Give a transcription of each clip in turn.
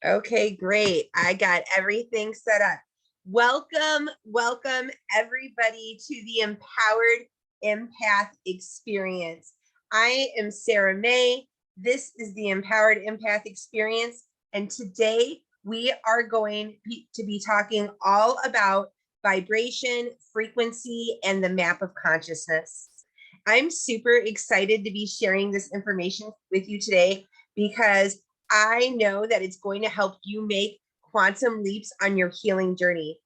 Okay, great. I got everything set up. Welcome everybody to the Empowered Empath Experience. I am Sarah May. This is the Empowered Empath Experience, and today we are going to be talking all about vibration, frequency, and the map of consciousness. I'm super excited to be sharing this information with you today because I know that it's going to help you make quantum leaps on your healing journey.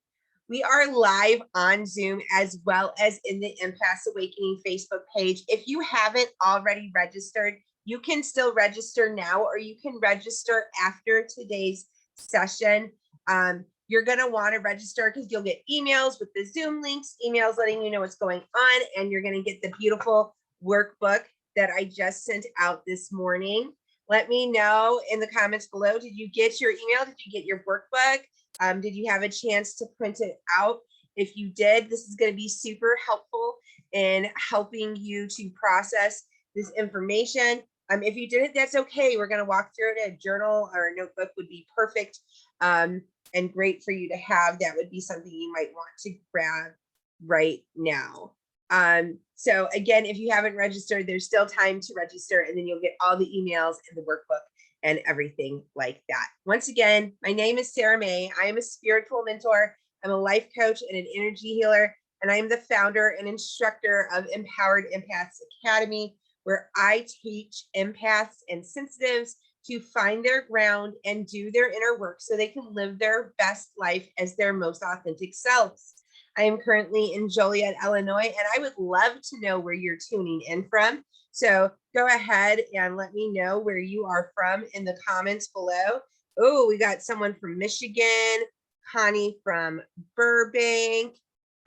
We are live on Zoom as well as in the Empath Awakening Facebook page. If you haven't already registered, you can still register now, or you can register after today's session. You're going to want to register because you'll get emails with the Zoom links, emails letting you know what's going on, and you're going to get the beautiful workbook that I just sent out this morning. Let me know in the comments below. Did you get your email? Did you get your workbook? Did you have a chance to print it out? If you did, this is going to be super helpful in helping you to process this information. If you didn't, that's okay. We're going to walk through it. A journal or a notebook would be perfect and great for you to have. That would be something you might want to grab right now. So again, if you haven't registered, there's still time to register, and then you'll get all the emails and the workbook and everything like that. Once again, my name is Sarah May. I am a spiritual mentor. I'm a life coach and an energy healer, and I am the founder and instructor of Empowered Empaths Academy, where I teach empaths and sensitives to find their ground and do their inner work so they can live their best life as their most authentic selves. I am currently in Joliet, Illinois, and I would love to know where you're tuning in from. So go ahead and let me know where you are from in the comments below. Oh, we got someone from Michigan, Connie from Burbank,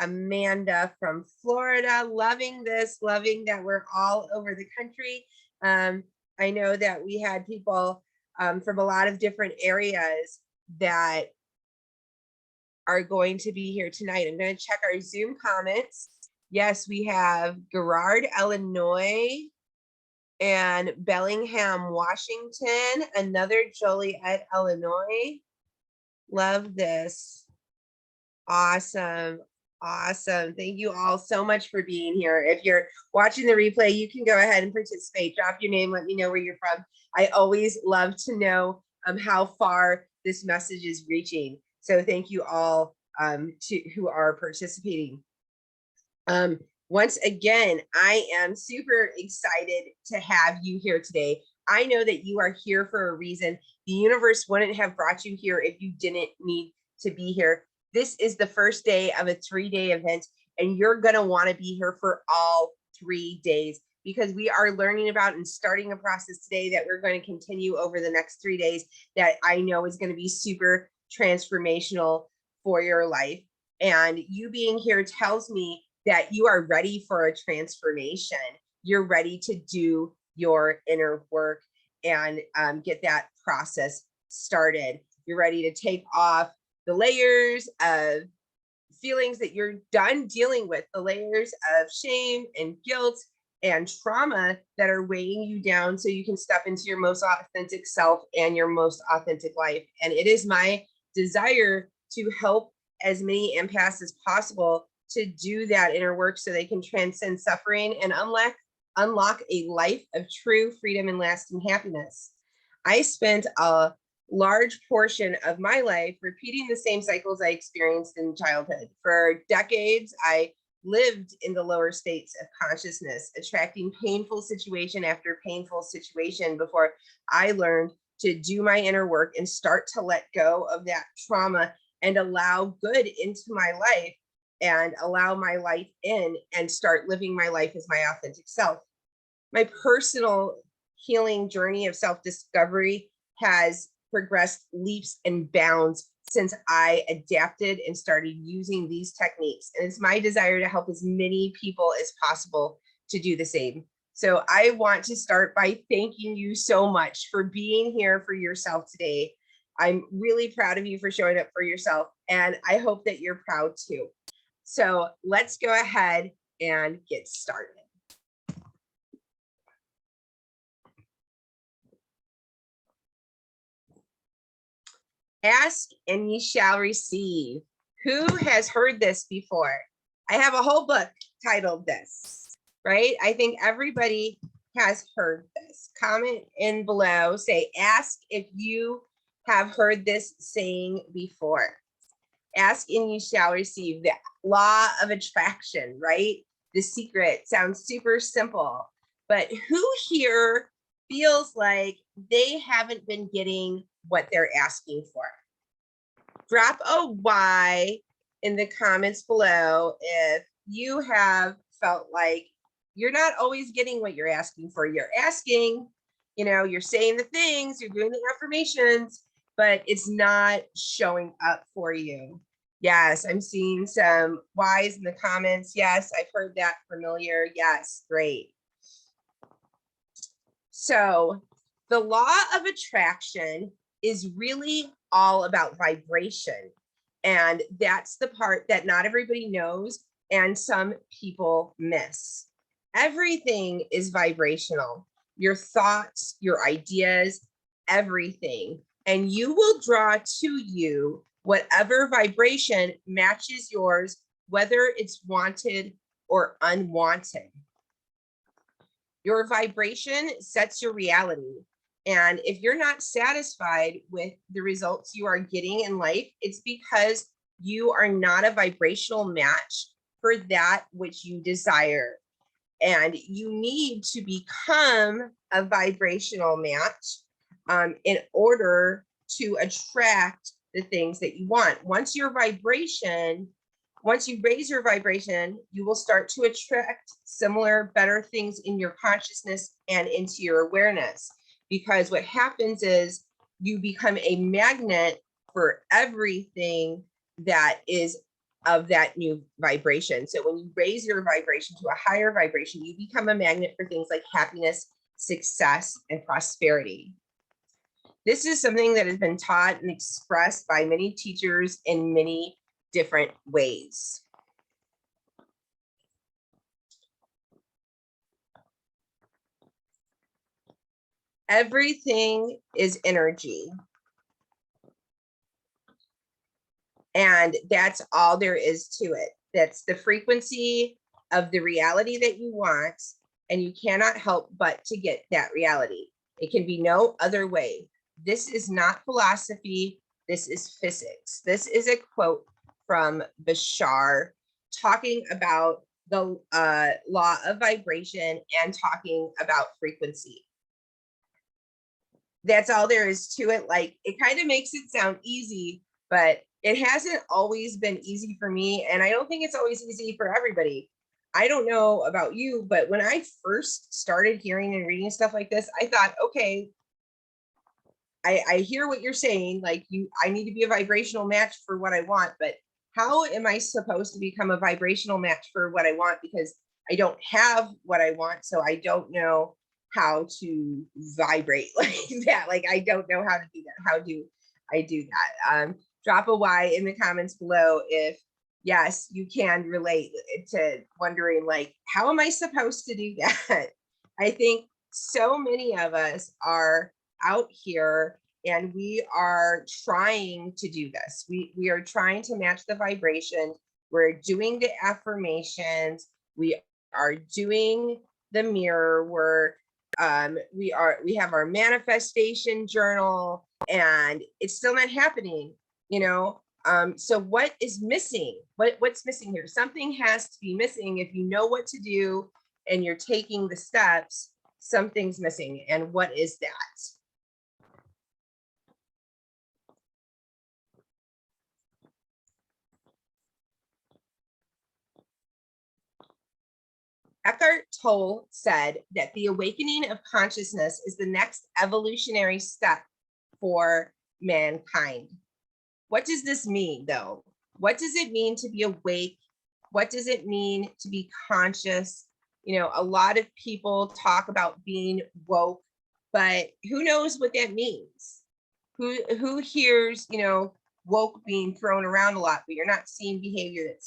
Amanda from Florida. Loving this, loving that we're all over the country. I know that we had people from a lot of different areas that are going to be here tonight. I'm going to check our Zoom comments. Yes, we have Girard, Illinois, and Bellingham, Washington, another Joliet, Illinois. Love this. Awesome. Awesome. Thank you all so much for being here. If you're watching the replay, you can go ahead and participate. Drop your name. Let me know where you're from. I always love to know how far this message is reaching. So thank you all who are participating. Once again, I am super excited to have you here today. I know that you are here for a reason. The universe wouldn't have brought you here if you didn't need to be here. This is the first day of a 3-day event, and you're going to want to be here for all 3 days, because we are learning about and starting a process today that we're going to continue over the next 3 days that I know is going to be super transformational for your life. And you being here tells me that you are ready for a transformation. You're ready to do your inner work and get that process started. You're ready to take off the layers of feelings that you're done dealing with, the layers of shame and guilt and trauma that are weighing you down, so you can step into your most authentic self and your most authentic life. And it is my desire to help as many empaths as possible to do that inner work so they can transcend suffering and unlock a life of true freedom and lasting happiness. I spent a large portion of my life repeating the same cycles I experienced in childhood. For decades, I lived in the lower states of consciousness, attracting painful situation after painful situation before I learned to do my inner work and start to let go of that trauma and allow good into my life and allow my life in and start living my life as my authentic self. My personal healing journey of self-discovery has progressed leaps and bounds since I adapted and started using these techniques. And it's my desire to help as many people as possible to do the same. So I want to start by thanking you so much for being here for yourself today. I'm really proud of you for showing up for yourself, and I hope that you're proud too. So let's go ahead and get started. Ask and ye shall receive. Who has heard this before? I have a whole book titled this, right? I think everybody has heard this. Comment in below, say, ask if you have heard this saying before. Ask and you shall receive. The law of attraction, right? The secret sounds super simple, but who here feels like they haven't been getting what they're asking for? Drop a Y in the comments below if you have felt like you're not always getting what you're asking for. You're asking, you're saying the things, you're doing the affirmations, but it's not showing up for you. Yes, I'm seeing some Y's in the comments. Yes, I've heard that familiar. Yes, great. So the law of attraction is really all about vibration. And that's the part that not everybody knows and some people miss. Everything is vibrational. Your thoughts, your ideas, everything. And you will draw to you whatever vibration matches yours, whether it's wanted or unwanted. Your vibration sets your reality. And if you're not satisfied with the results you are getting in life, it's because you are not a vibrational match for that which you desire. And you need to become a vibrational match in order to attract the things that you want. Once you raise your vibration, you will start to attract similar, better things in your consciousness and into your awareness. Because what happens is you become a magnet for everything that is of that new vibration. So when you raise your vibration to a higher vibration, you become a magnet for things like happiness, success, and prosperity. This is something that has been taught and expressed by many teachers in many different ways. Everything is energy. And that's all there is to it. That's the frequency of the reality that you want, and you cannot help but to get that reality. It can be no other way. This is not philosophy. This is physics. This is a quote from Bashar talking about the law of vibration and talking about frequency. That's all there is to it. Like, it kind of makes it sound easy, but it hasn't always been easy for me. And I don't think it's always easy for everybody. I don't know about you, but when I first started hearing and reading stuff like this, I thought, okay, I hear what you're saying. Like, I need to be a vibrational match for what I want, but how am I supposed to become a vibrational match for what I want? Because I don't have what I want. So I don't know how to vibrate like that. Like, I don't know how to do that. How do I do that? Drop a Y in the comments below if, yes, you can relate to wondering, like, how am I supposed to do that? I think so many of us are out here and we are trying to do this. We are trying to match the vibration. We're doing the affirmations. We are doing the mirror work. We have our manifestation journal, and it's still not happening, so what is missing? What's missing here? Something has to be missing. If you know what to do and you're taking the steps, something's missing. And what is that? Eckhart Tolle said that the awakening of consciousness is the next evolutionary step for mankind. What does this mean, though? What does it mean to be awake? What does it mean to be conscious? A lot of people talk about being woke, but who knows what that means? Who hears, woke being thrown around a lot, but you're not seeing behavior that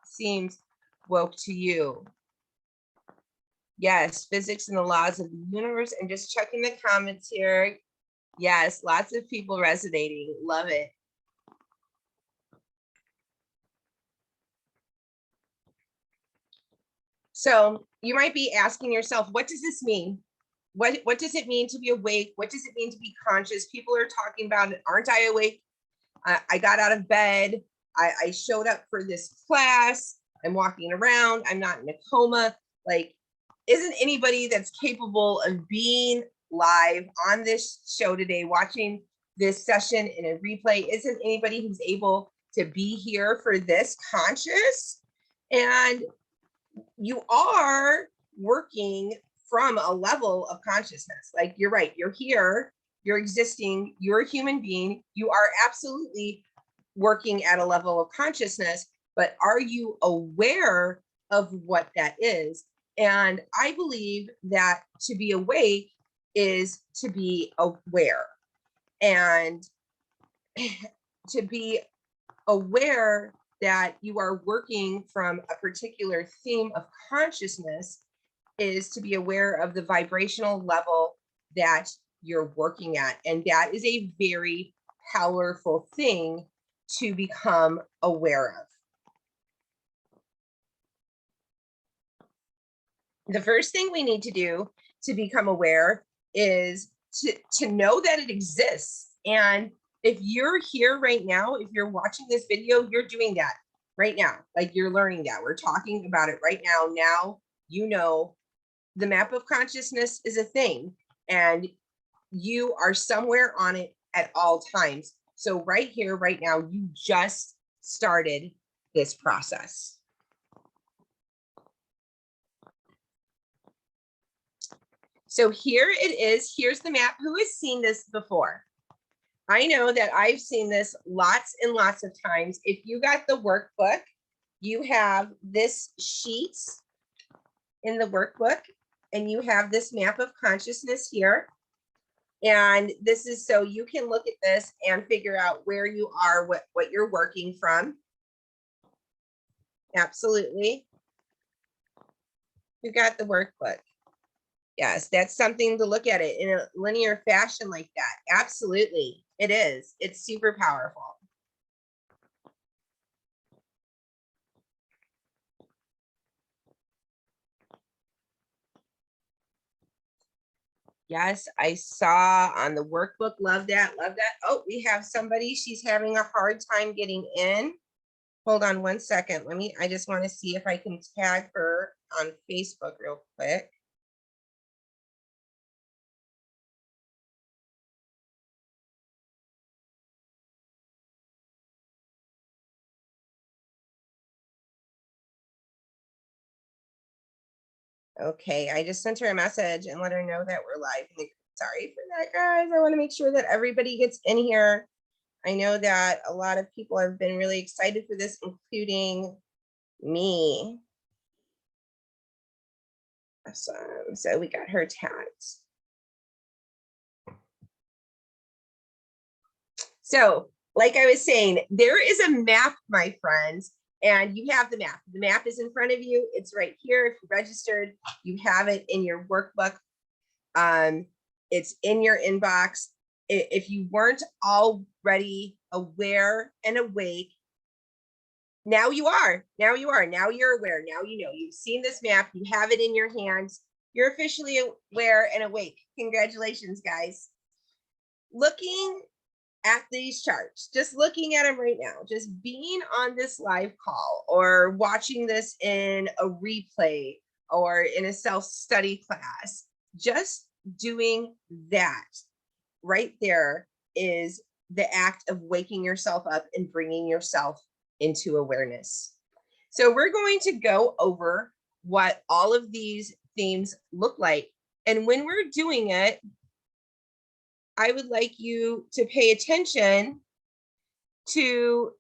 seems woke to you? Yes, physics and the laws of the universe. And just checking the comments here. Yes, lots of people resonating. Love it. So you might be asking yourself, what does this mean? What does it mean to be awake? What does it mean to be conscious? People are talking about it. Aren't I awake? I got out of bed. I showed up for this class. I'm walking around. I'm not in a coma. Like, isn't anybody that's capable of being live on this show today, watching this session in a replay, isn't anybody who's able to be here for this conscious? And you are working from a level of consciousness. Like, you're right, you're here, you're existing, you're a human being, you are absolutely working at a level of consciousness, but are you aware of what that is? And I believe that to be awake is to be aware, and to be aware that you are working from a particular theme of consciousness is to be aware of the vibrational level that you're working at. And that is a very powerful thing to become aware of. The first thing we need to do to become aware is to know that it exists. And if you're here right now, if you're watching this video, you're doing that right now. Like, you're learning that. We're talking about it right now. Now you know the map of consciousness is a thing, and you are somewhere on it at all times. So right here, right now, you just started this process. So here it is. Here's the map. Who has seen this before? I know that I've seen this lots and lots of times. If you got the workbook, you have this sheet in the workbook, and you have this map of consciousness here. And this is so you can look at this and figure out where you are, what you're working from. Absolutely. You got the workbook. Yes, that's something to look at it in a linear fashion like that. Absolutely, it is. It's super powerful. Yes, I saw on the workbook. Love that. Love that. Oh, we have somebody. She's having a hard time getting in. Hold on one second. I just want to see if I can tag her on Facebook real quick. Okay, I just sent her a message and let her know that we're live. Sorry for that, guys. I want to make sure that everybody gets in here. I know that a lot of people have been really excited for this, including me. Awesome. So we got her tagged. So, like I was saying, there is a map, my friends, and you have the map. The map is in front of you. It's right here. If you registered, you have it in your workbook. It's in your inbox. If you weren't already aware and awake, now you are. Now you are. Now you're aware. Now you know. You've seen this map. You have it in your hands. You're officially aware and awake. Congratulations, guys. Looking at these charts, just looking at them right now, just being on this live call or watching this in a replay or in a self-study class, just doing that right there is the act of waking yourself up and bringing yourself into awareness. So we're going to go over what all of these themes look like. And when we're doing it, I would like you to pay attention to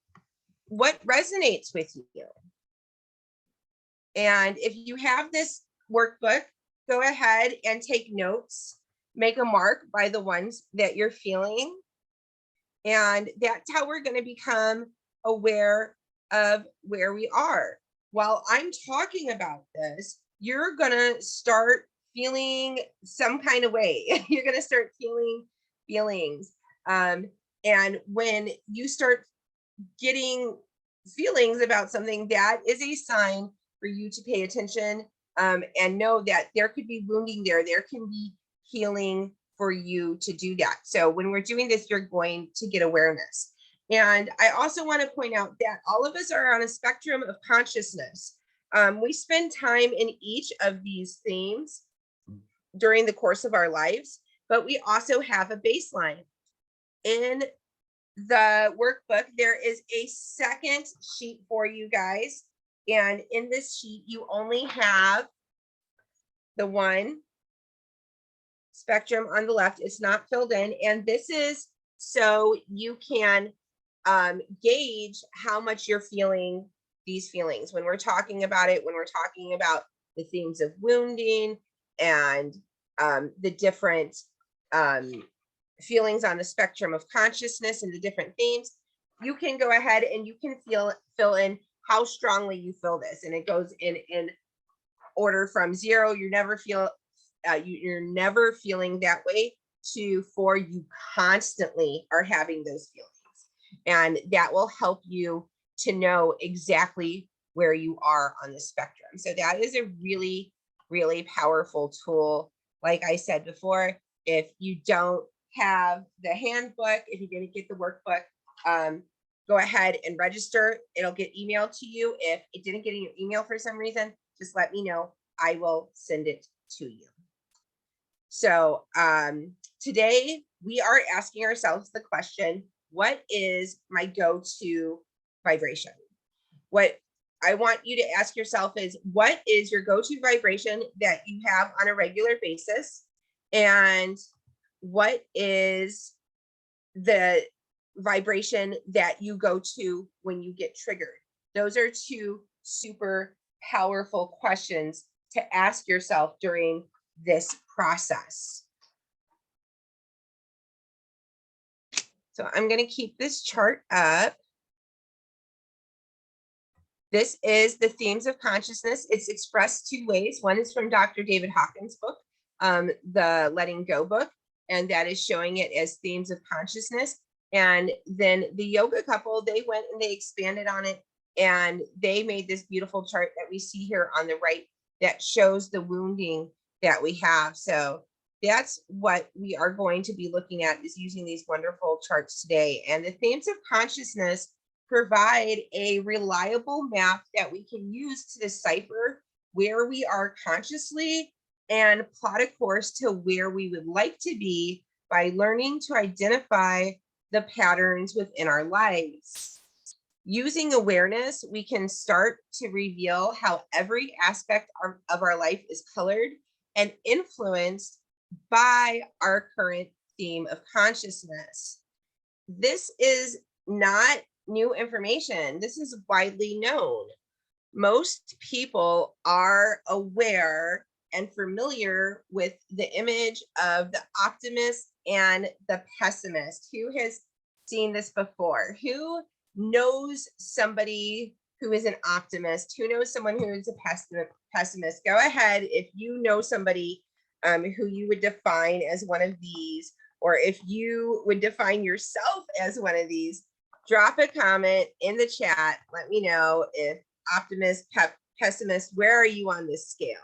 what resonates with you. And if you have this workbook, go ahead and take notes, make a mark by the ones that you're feeling. And that's how we're going to become aware of where we are. While I'm talking about this, you're going to start feeling some kind of way. You're going to start feeling feelings. And when you start getting feelings about something, that is a sign for you to pay attention and know that there could be wounding there. There can be healing for you to do that. So when we're doing this, you're going to get awareness. And I also want to point out that all of us are on a spectrum of consciousness. We spend time in each of these themes during the course of our lives, but we also have a baseline. In the workbook, there is a second sheet for you guys. And in this sheet, you only have the one spectrum on the left. It's not filled in. And this is so you can gauge how much you're feeling these feelings. When we're talking about it, when we're talking about the themes of wounding and the different feelings on the spectrum of consciousness and the different themes, you can go ahead and you can fill in how strongly you feel this. And it goes in order from 0, you're never feeling that way, to 4, you constantly are having those feelings. And that will help you to know exactly where you are on the spectrum. So that is a really, really powerful tool. Like I said before, if you don't have the handbook, if you didn't get the workbook, go ahead and register. It'll get emailed to you. If it didn't get in your email for some reason, just let me know. I will send it to you. So today we are asking ourselves the question, what is my go-to vibration? What I want you to ask yourself is, what is your go-to vibration that you have on a regular basis? And what is the vibration that you go to when you get triggered? Those are 2 super powerful questions to ask yourself during this process. So I'm going to keep this chart up. This is the themes of consciousness. It's expressed 2 ways. One is from Dr. David Hawkins' book, the Letting Go book, and that is showing it as themes of consciousness. And then the yoga couple, they went and they expanded on it, and they made this beautiful chart that we see here on the right that shows the wounding that we have. So that's what we are going to be looking at, is using these wonderful charts today. And the themes of consciousness provide a reliable map that we can use to decipher where we are consciously and plot a course to where we would like to be by learning to identify the patterns within our lives. Using awareness, we can start to reveal how every aspect of our life is colored and influenced by our current theme of consciousness. This is not new information. This is widely known. Most people are aware and familiar with the image of the optimist and the pessimist. Who has seen this before? Who knows somebody who is an optimist? Who knows someone who is a pessimist? Go ahead if you know somebody who you would define as one of these, or if you would define yourself as one of these. Drop a comment in the chat. Let me know if optimist, pessimist, where are you on this scale?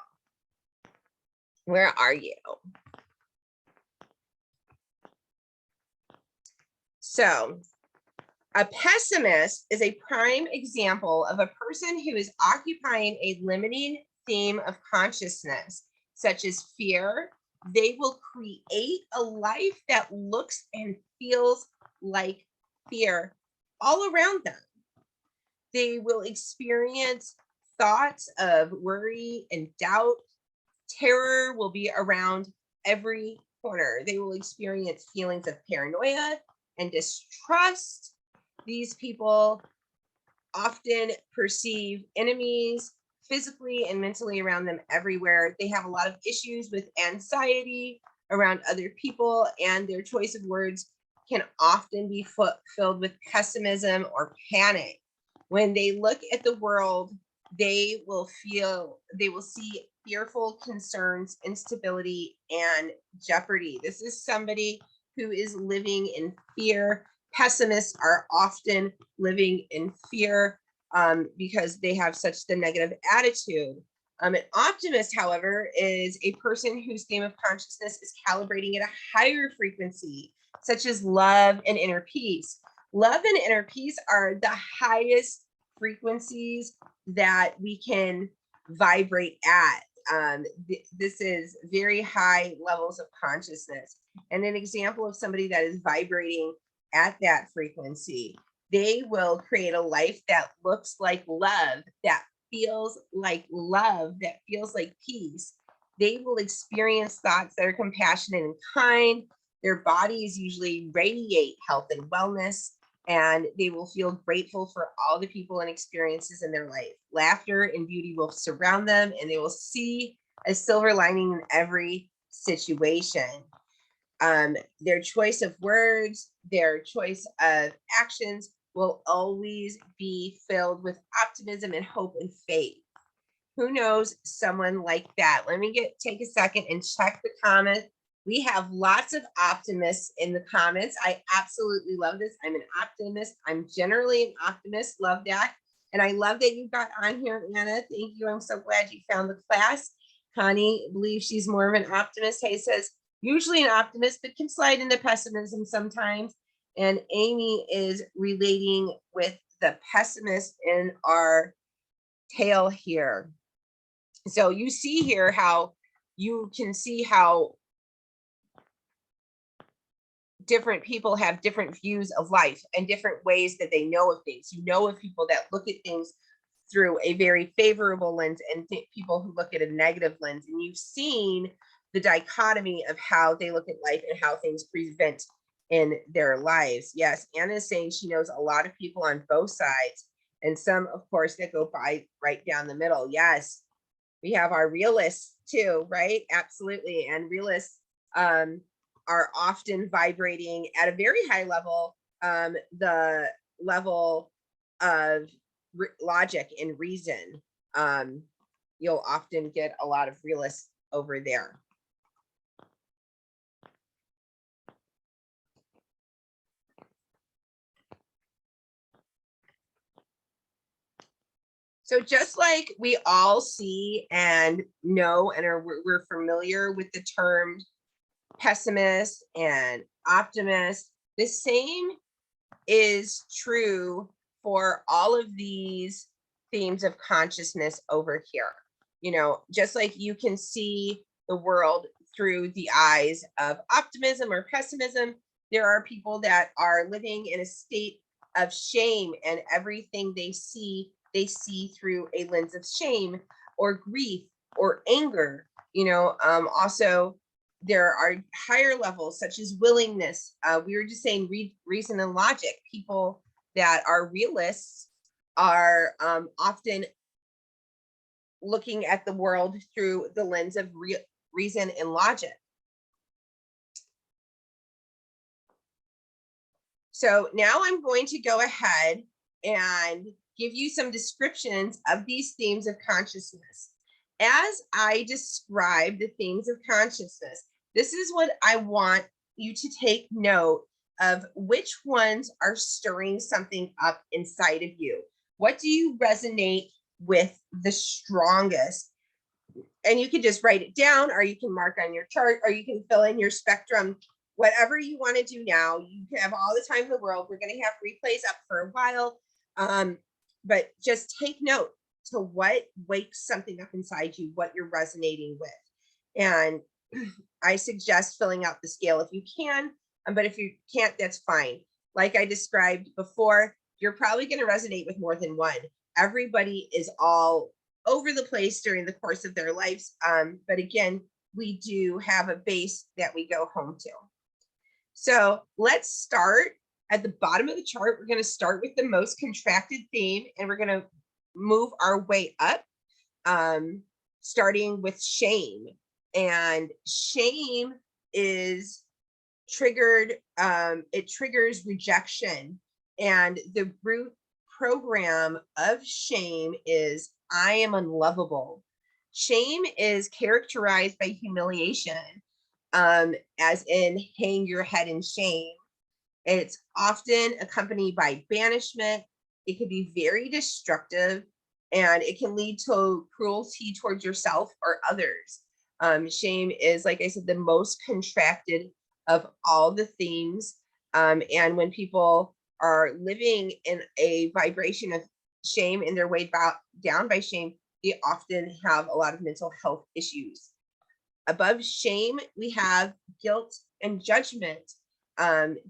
Where are you? So a pessimist is a prime example of a person who is occupying a limiting theme of consciousness, such as fear. They will create a life that looks and feels like fear all around them. They will experience thoughts of worry and doubt. Terror will be around every corner. They will experience feelings of paranoia and distrust. These people often perceive enemies physically and mentally around them everywhere. They have a lot of issues with anxiety around other people, and their choice of words can often be filled with pessimism or panic. When they look at the world, they will see fearful concerns, instability, and jeopardy. This is somebody who is living in fear. Pessimists are often living in fear because they have such the negative attitude. An optimist, however, is a person whose theme of consciousness is calibrating at a higher frequency, such as love and inner peace. Love and inner peace are the highest frequencies that we can vibrate at. This is very high levels of consciousness. And an example of somebody that is vibrating at that frequency, they will create a life that looks like love, that feels like love, that feels like peace. They will experience thoughts that are compassionate and kind. Their bodies usually radiate health and wellness, and they will feel grateful for all the people and experiences in their life. Laughter and beauty will surround them, and they will see a silver lining in every situation. Their choice of words, their choice of actions will always be filled with optimism and hope and faith. Who knows someone like that? Let me take a second and check the comments. We have lots of optimists in the comments. I absolutely love this. I'm an optimist. I'm generally an optimist. Love that. And I love that you got on here, Anna. Thank you. I'm so glad you found the class. Connie believes she's more of an optimist. Hay says, usually an optimist, but can slide into pessimism sometimes. And Amy is relating with the pessimist in our tale here. So you see here how you can see how different people have different views of life and different ways that they know of things. You know of people that look at things through a very favorable lens and people who look at a negative lens. And you've seen the dichotomy of how they look at life and how things present in their lives. Yes, Anna is saying she knows a lot of people on both sides, and some, of course, that go by right down the middle. Yes, we have our realists too, right? Absolutely. And realists are often vibrating at a very high level, the level of logic and reason. You'll often get a lot of realists over there. So just like we all see and know and we're familiar with the term pessimist and optimist, the same is true for all of these themes of consciousness over here. You know, just like you can see the world through the eyes of optimism or pessimism, there are people that are living in a state of shame, and everything they see through a lens of shame or grief or anger. You know, also there are higher levels such as willingness. We were just saying reason and logic. People that are realists are often looking at the world through the lens of reason and logic. So now I'm going to go ahead and give you some descriptions of these themes of consciousness. As I describe the themes of consciousness, this is what I want you to take note of, which ones are stirring something up inside of you. What do you resonate with the strongest? And you can just write it down, or you can mark on your chart, or you can fill in your spectrum, whatever you want to do now. You have all the time in the world. We're going to have replays up for a while. But just take note to what wakes something up inside you, what you're resonating with. And I suggest filling out the scale if you can, but if you can't, that's fine. Like I described before, you're probably going to resonate with more than one. Everybody is all over the place during the course of their lives. But again, we do have a base that we go home to. So let's start at the bottom of the chart. We're going to start with the most contracted theme, and we're going to move our way up, starting with shame. And shame is triggered, it triggers rejection. And the root program of shame is I am unlovable. Shame is characterized by humiliation, as in hang your head in shame. It's often accompanied by banishment. It could be very destructive. and it can lead to cruelty towards yourself or others. Shame is, like I said, the most contracted of all the themes. And when people are living in a vibration of shame and they're weighed down by shame, they often have a lot of mental health issues. Above shame, we have guilt and judgment.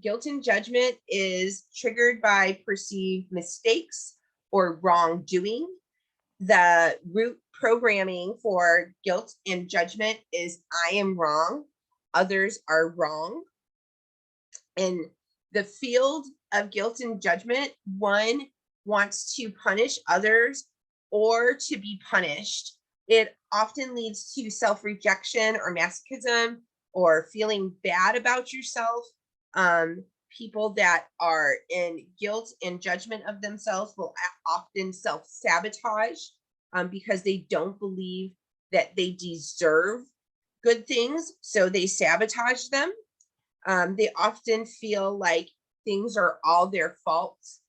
Guilt and judgment is triggered by perceived mistakes or wrongdoing. The root programming for guilt and judgment is I am wrong, others are wrong. In the field of guilt and judgment, one wants to punish others or to be punished. It often leads to self-rejection or masochism or feeling bad about yourself. People that are in guilt and judgment of themselves will often self-sabotage because they don't believe that they deserve good things, so they sabotage them. They often feel like things are all their faults,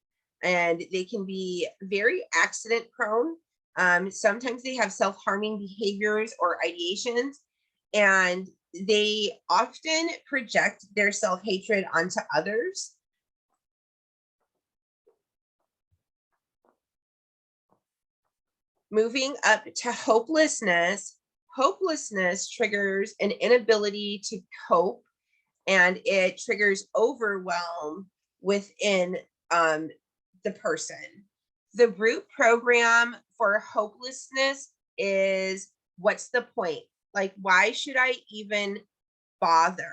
and they can be very accident prone. Sometimes they have self-harming behaviors or ideations, and they often project their self-hatred onto others. Moving up to hopelessness, hopelessness triggers an inability to cope, and it triggers overwhelm within the person. The root program for hopelessness is, what's the point? Like, why should I even bother?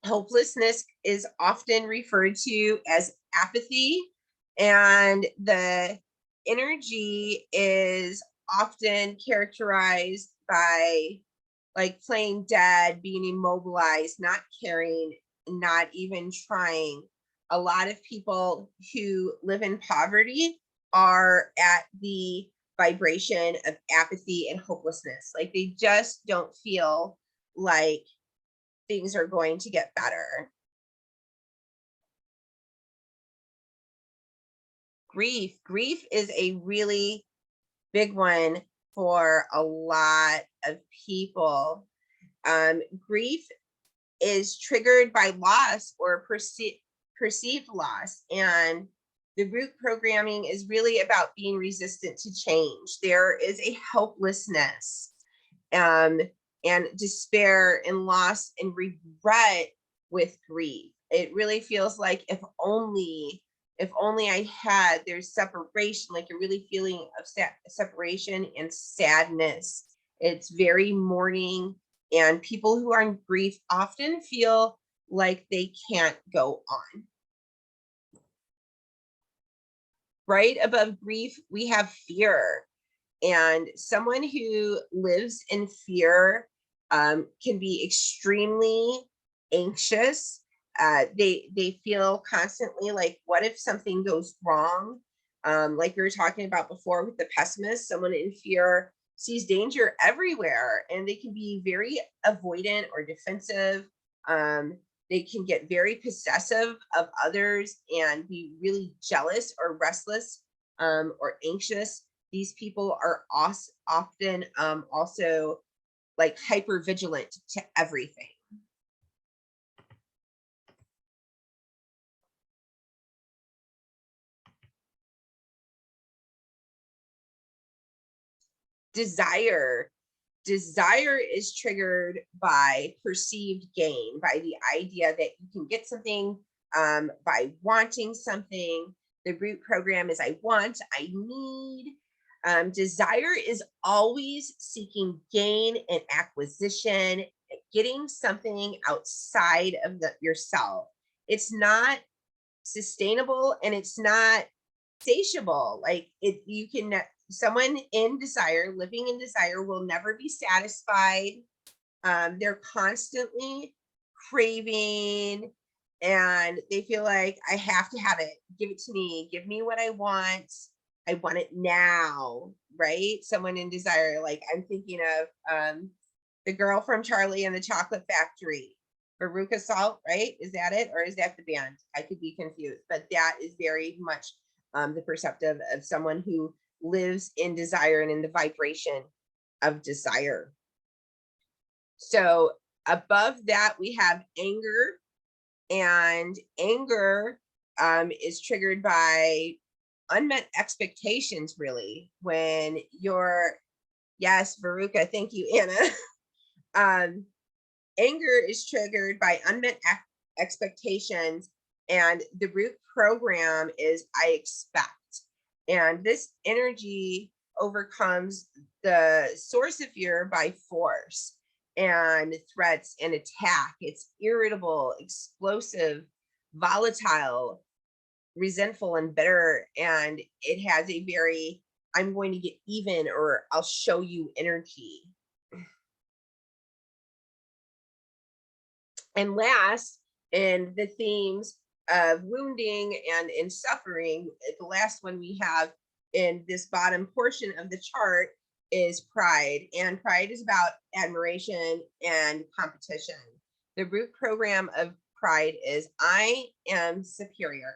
Hopelessness is often referred to as apathy, and the energy is often characterized by like playing dead, being immobilized, not caring, not even trying. A lot of people who live in poverty are at the vibration of apathy and hopelessness. Like they just don't feel like things are going to get better. Grief is a really big one for a lot of people. Grief is triggered by loss or perceived loss, and the root programming is really about being resistant to change. There is a helplessness and despair and loss and regret with grief. It really feels like if only I had, there's separation, like a really feeling of separation and sadness. It's very mourning, and people who are in grief often feel like they can't go on. Right above grief, we have fear. And someone who lives in fear can be extremely anxious. They feel constantly like, what if something goes wrong? Like we were talking about before with the pessimist, someone in fear sees danger everywhere, and they can be very avoidant or defensive. They can get very possessive of others and be really jealous or restless or anxious. These people are often also like hyper vigilant to everything. Desire is triggered by perceived gain, by the idea that you can get something by wanting something. The root program is I want, I need. Desire is always seeking gain and acquisition, getting something outside of yourself. It's not sustainable and it's not satiable. Like you can, someone in desire, living in desire, will never be satisfied. They're constantly craving, and they feel like I have to have it. Give it to me. Give me what I want. I want it now, right? Someone in desire, like I'm thinking of the girl from Charlie and the Chocolate Factory, Veruca Salt, right? Is that it, or is that the band? I could be confused, but that is very much the perceptive of someone who lives in desire and in the vibration of desire. So above that, we have anger, and anger is triggered by unmet expectations, really. When you're, yes, Veruca, thank you, Anna. Anger is triggered by unmet expectations, and the root program is I expect. And this energy overcomes the source of fear by force and threats and attack. It's irritable, explosive, volatile, resentful, and bitter. And it has a very, I'm going to get even, or I'll show you energy. And last, in the themes of wounding and in suffering, the last one we have in this bottom portion of the chart is pride. And pride is about admiration and competition. The root program of pride is I am superior.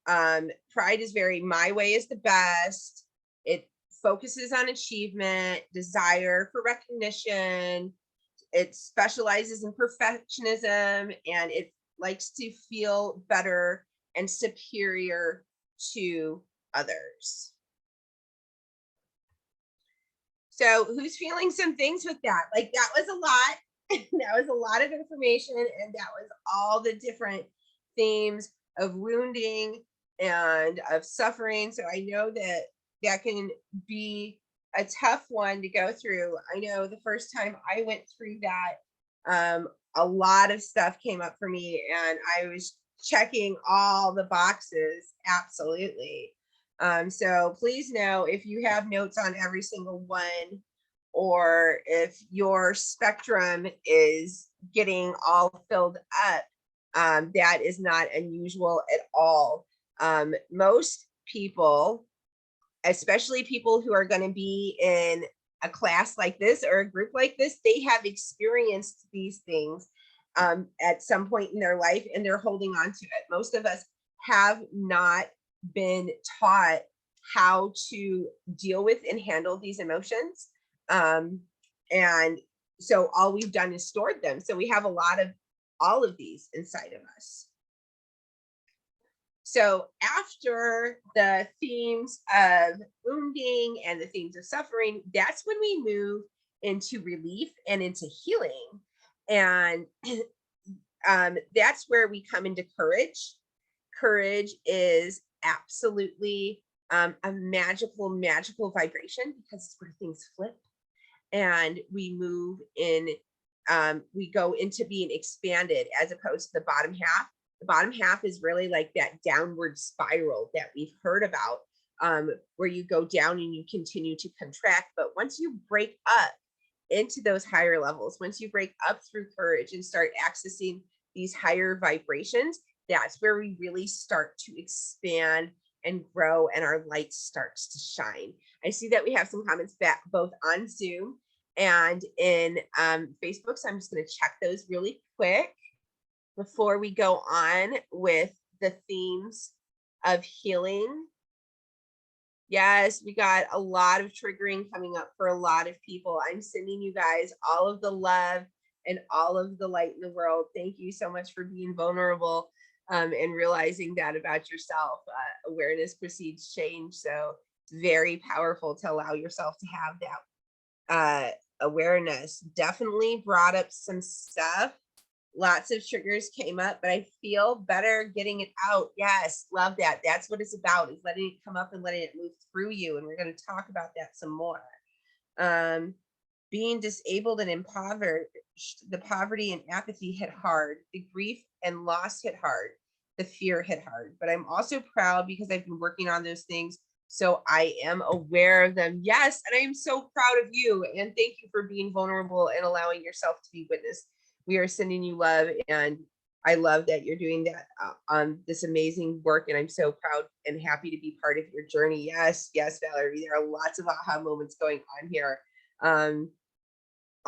Pride is very, my way is the best. It focuses on achievement, desire for recognition. It specializes in perfectionism, and it likes to feel better and superior to others. So who's feeling some things with that? Like, that was a lot. That was a lot of information, and that was all the different themes of wounding and of suffering. So I know that that can be a tough one to go through. I know the first time I went through that, a lot of stuff came up for me, and I was checking all the boxes. Absolutely. So please know if you have notes on every single one, or if your spectrum is getting all filled up, that is not unusual at all. Most people, especially people who are going to be in a class like this or a group like this, they have experienced these things at some point in their life, and they're holding on to it. Most of us have not been taught how to deal with and handle these emotions. And so all we've done is stored them. So we have a lot of all of these inside of us. So after the themes of wounding and the themes of suffering, that's when we move into relief and into healing. And that's where we come into courage. Courage is absolutely a magical vibration, because it's where things flip and we move in, we go into being expanded, as opposed to the bottom half. The bottom half is really like that downward spiral that we've heard about, where you go down and you continue to contract. But once you break up into those higher levels, once you break up through courage and start accessing these higher vibrations, that's where we really start to expand and grow, and our light starts to shine. I see that we have some comments back both on Zoom and in Facebook, so I'm just going to check those really quick before we go on with the themes of healing. Yes, we got a lot of triggering coming up for a lot of people. I'm sending you guys all of the love and all of the light in the world. Thank you so much for being vulnerable and realizing that about yourself. Awareness precedes change. So it's very powerful to allow yourself to have that awareness. Definitely brought up some stuff. Lots of triggers came up, but I feel better getting it out. Yes, love that. That's what it's about, is letting it come up and letting it move through you. And we're going to talk about that some more. Being disabled and impoverished, the poverty and apathy hit hard. The grief and loss hit hard. The fear hit hard. But I'm also proud because I've been working on those things, so I am aware of them. Yes, and I am so proud of you. And thank you for being vulnerable and allowing yourself to be witnessed. We are sending you love, and I love that you're doing that on this amazing work, and I'm so proud and happy to be part of your journey. Yes, Valerie, there are lots of aha moments going on here.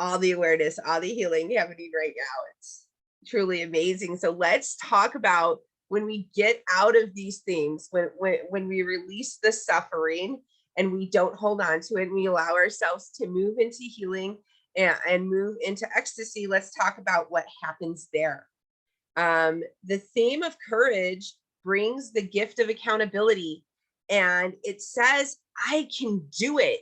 All the awareness, all the healing happening right now. It's truly amazing. So let's talk about when we get out of these things, when we release the suffering and we don't hold on to it, and we allow ourselves to move into healing and move into ecstasy, let's talk about what happens there. The theme of courage brings the gift of accountability, and it says, I can do it.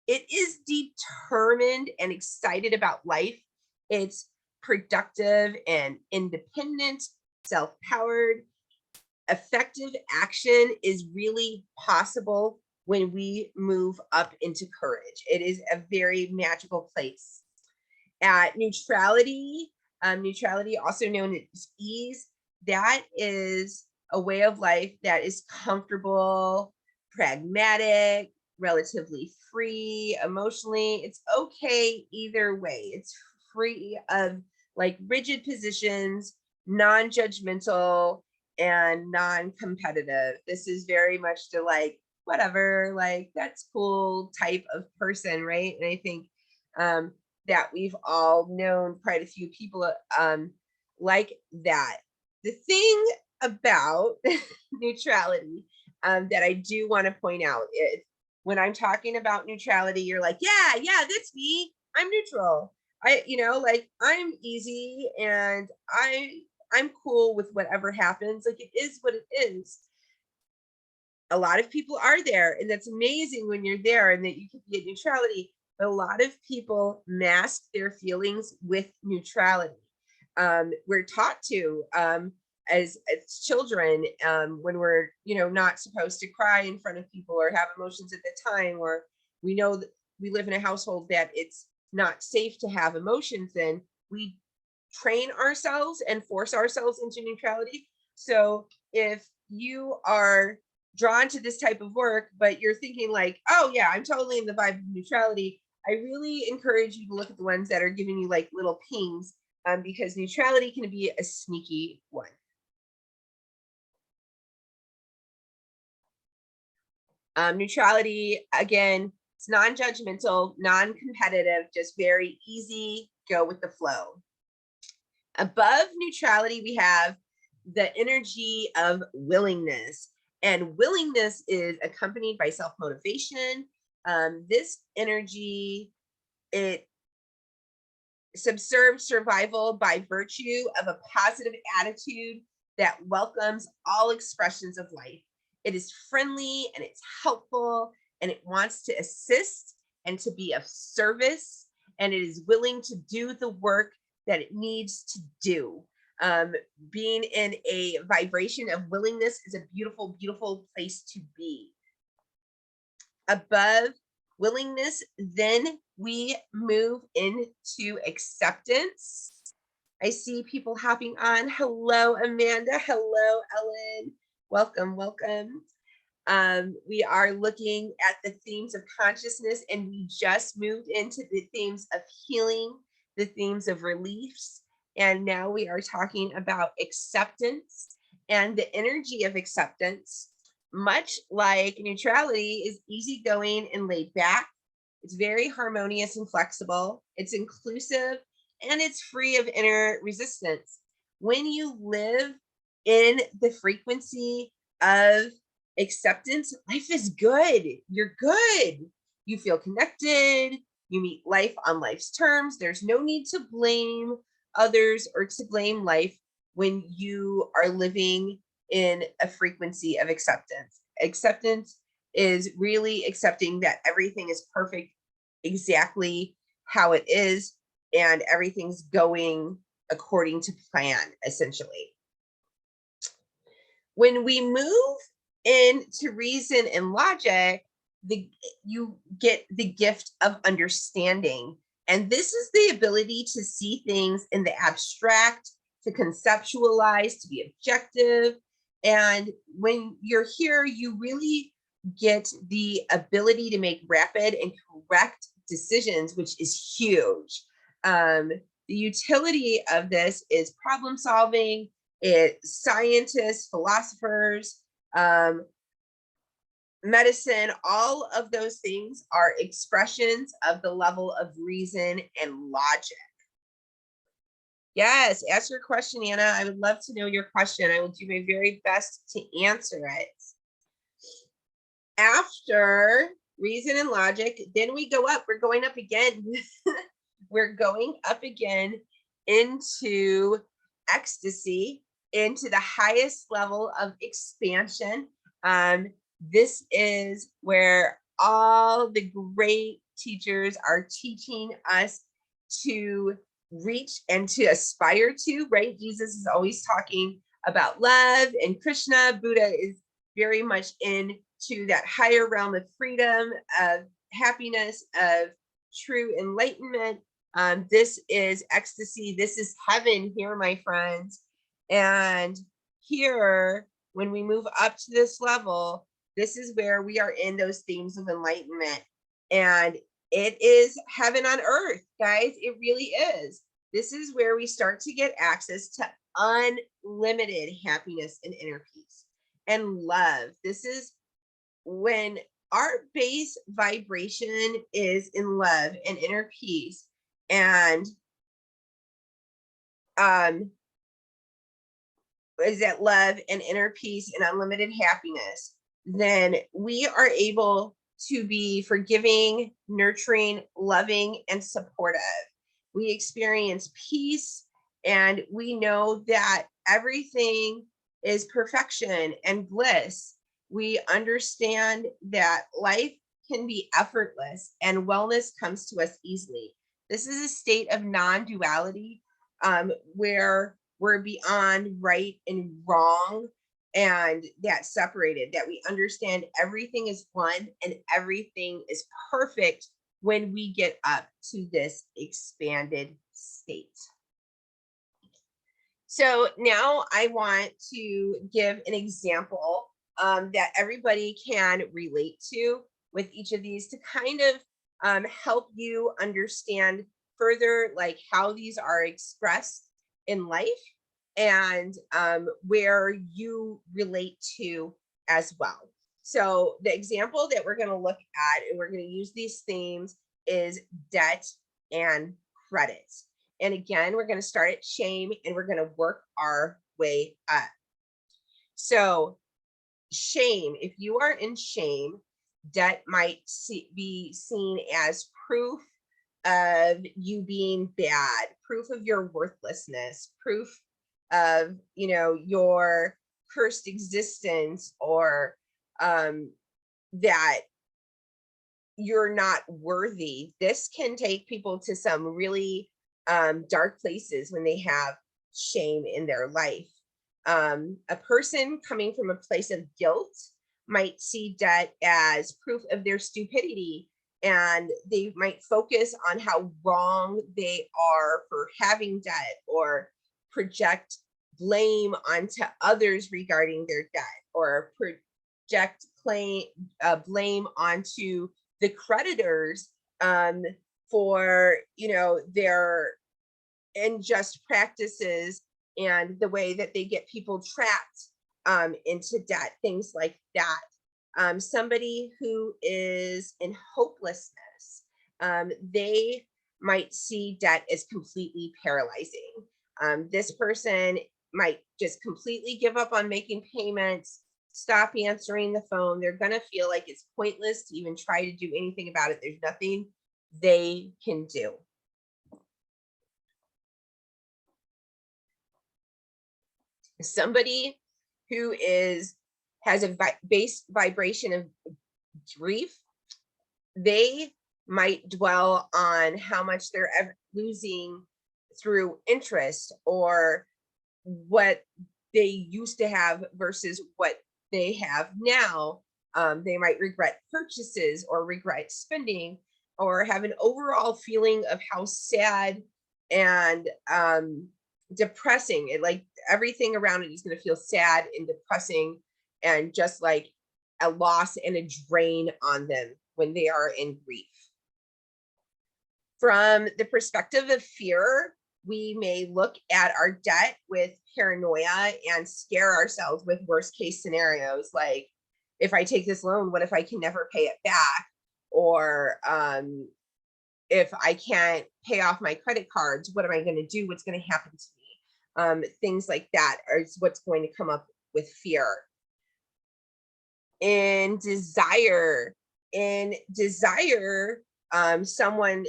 It is determined and excited about life. It's productive and independent, self-powered. Effective action is really possible when we move up into courage. It is a very magical place. At neutrality, neutrality, also known as ease, that is a way of life that is comfortable, pragmatic, relatively free emotionally. It's okay either way. It's free of like rigid positions, non-judgmental, and non-competitive. This is very much the like, whatever, like that's cool type of person, right? And I think that we've all known quite a few people like that. The thing about neutrality that I do want to point out is when I'm talking about neutrality, you're like, yeah, that's me. I'm neutral. Like I'm easy and I'm cool with whatever happens. Like it is what it is. A lot of people are there, and that's amazing when you're there and that you can be at neutrality. But a lot of people mask their feelings with neutrality. We're taught to as children when we're not supposed to cry in front of people or have emotions at the time, or we know that we live in a household that it's not safe to have emotions in. We train ourselves and force ourselves into neutrality. So if you are drawn to this type of work, but you're thinking like, oh yeah, I'm totally in the vibe of neutrality, I really encourage you to look at the ones that are giving you like little pings, because neutrality can be a sneaky one. Neutrality, again, it's non-judgmental, non-competitive, just very easy, go with the flow. Above neutrality, we have the energy of willingness. And willingness is accompanied by self-motivation. This energy, it subserves survival by virtue of a positive attitude that welcomes all expressions of life. It is friendly and it's helpful, and it wants to assist and to be of service, and it is willing to do the work that it needs to do. Being in a vibration of willingness is a beautiful, beautiful place to be. Above willingness, then we move into acceptance. I see people hopping on. Hello, Amanda. Hello, Ellen. Welcome, welcome. We are looking at the themes of consciousness, and we just moved into the themes of healing, the themes of reliefs, and now we are talking about acceptance and the energy of acceptance. Much like neutrality, is easygoing and laid back. It's very harmonious and flexible. It's inclusive, and it's free of inner resistance. When you live in the frequency of acceptance, life is good. You're good. You feel connected. You meet life on life's terms. There's no need to blame others or to blame life when you are living in a frequency of acceptance. Acceptance is really accepting that everything is perfect exactly how it is, and everything's going according to plan, essentially. When we move into reason and logic, you get the gift of understanding. And this is the ability to see things in the abstract, to conceptualize, to be objective. And when you're here, you really get the ability to make rapid and correct decisions, which is huge. The utility of this is problem solving. Scientists, philosophers, medicine, all of those things are expressions of the level of reason and logic. Yes, ask your question, Anna. I would love to know your question. I will do my very best to answer it. After reason and logic, then we go up. We're going up again. We're going up again into ecstasy, into the highest level of expansion. This is where all the great teachers are teaching us to reach and to aspire to, right? Jesus is always talking about love, and Krishna, Buddha, is very much into that higher realm of freedom, of happiness, of true enlightenment. This is ecstasy. This is heaven here, my friends. And here, when we move up to this level, this is where we are in those themes of enlightenment. And it is heaven on earth, guys. It really is. This is where we start to get access to unlimited happiness and inner peace and love. This is when our base vibration is in love and inner peace, and is that love and inner peace and unlimited happiness, then we are able to be forgiving, nurturing, loving, and supportive. We experience peace, and we know that everything is perfection and bliss. We understand that life can be effortless and wellness comes to us easily. This is a state of non-duality, where we're beyond right and wrong, and that separated, that we understand everything is one and everything is perfect when we get up to this expanded state. So now I want to give an example that everybody can relate to with each of these, to kind of help you understand further, like how these are expressed in life, and where you relate to as well. So the example that we're going to look at, and we're going to use these themes, is debt and credit. And again, we're going to start at shame and we're going to work our way up. So shame, if you are in shame, debt might be seen as proof of you being bad, proof of your worthlessness, proof of, you know, your cursed existence, or that you're not worthy. This can take people to some really dark places when they have shame in their life. A person coming from a place of guilt might see debt as proof of their stupidity, and they might focus on how wrong they are for having debt, or project blame onto others regarding their debt, or project blame onto the creditors for, you know, their unjust practices and the way that they get people trapped into debt, things like that. Somebody who is in hopelessness, they might see debt as completely paralyzing. This person might just completely give up on making payments, stop answering the phone. They're going to feel like it's pointless to even try to do anything about it. There's nothing they can do. Somebody who has a base vibration of grief, they might dwell on how much they're losing through interest, or what they used to have versus what they have now. They might regret purchases or regret spending, or have an overall feeling of how sad and depressing it, like everything around it is going to feel sad and depressing, and just like a loss and a drain on them when they are in grief. From the perspective of fear, we may look at our debt with paranoia and scare ourselves with worst case scenarios, like, if I take this loan, what if I can never pay it back? Or if I can't pay off my credit cards, what am I going to do? What's going to happen to me? Things like that is what's going to come up with fear. In desire, someone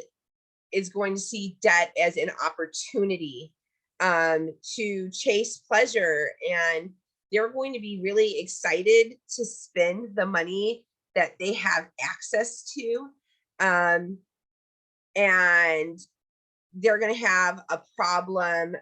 is going to see debt as an opportunity to chase pleasure, and they're going to be really excited to spend the money that they have access to. And they're going to have a problem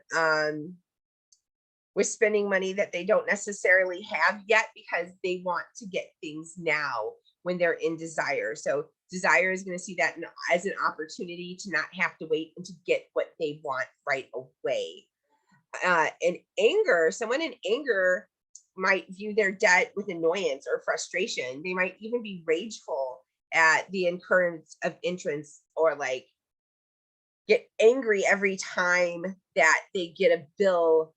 with spending money that they don't necessarily have yet, because they want to get things now when they're in desire. So desire is going to see that as an opportunity to not have to wait and to get what they want right away. In anger, someone in anger might view their debt with annoyance or frustration. They might even be rageful at the incurrence of interest, or like get angry every time that they get a bill,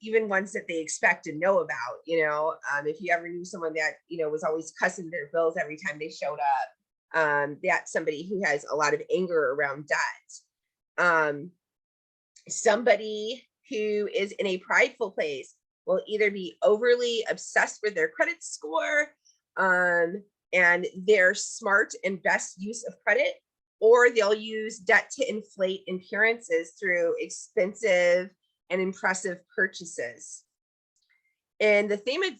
even ones that they expect to know about. If you ever knew someone that was always cussing their bills every time they showed up, that's somebody who has a lot of anger around debt. Somebody who is in a prideful place will either be overly obsessed with their credit score and their smart and best use of credit, or they'll use debt to inflate appearances through expensive and impressive purchases. In the theme of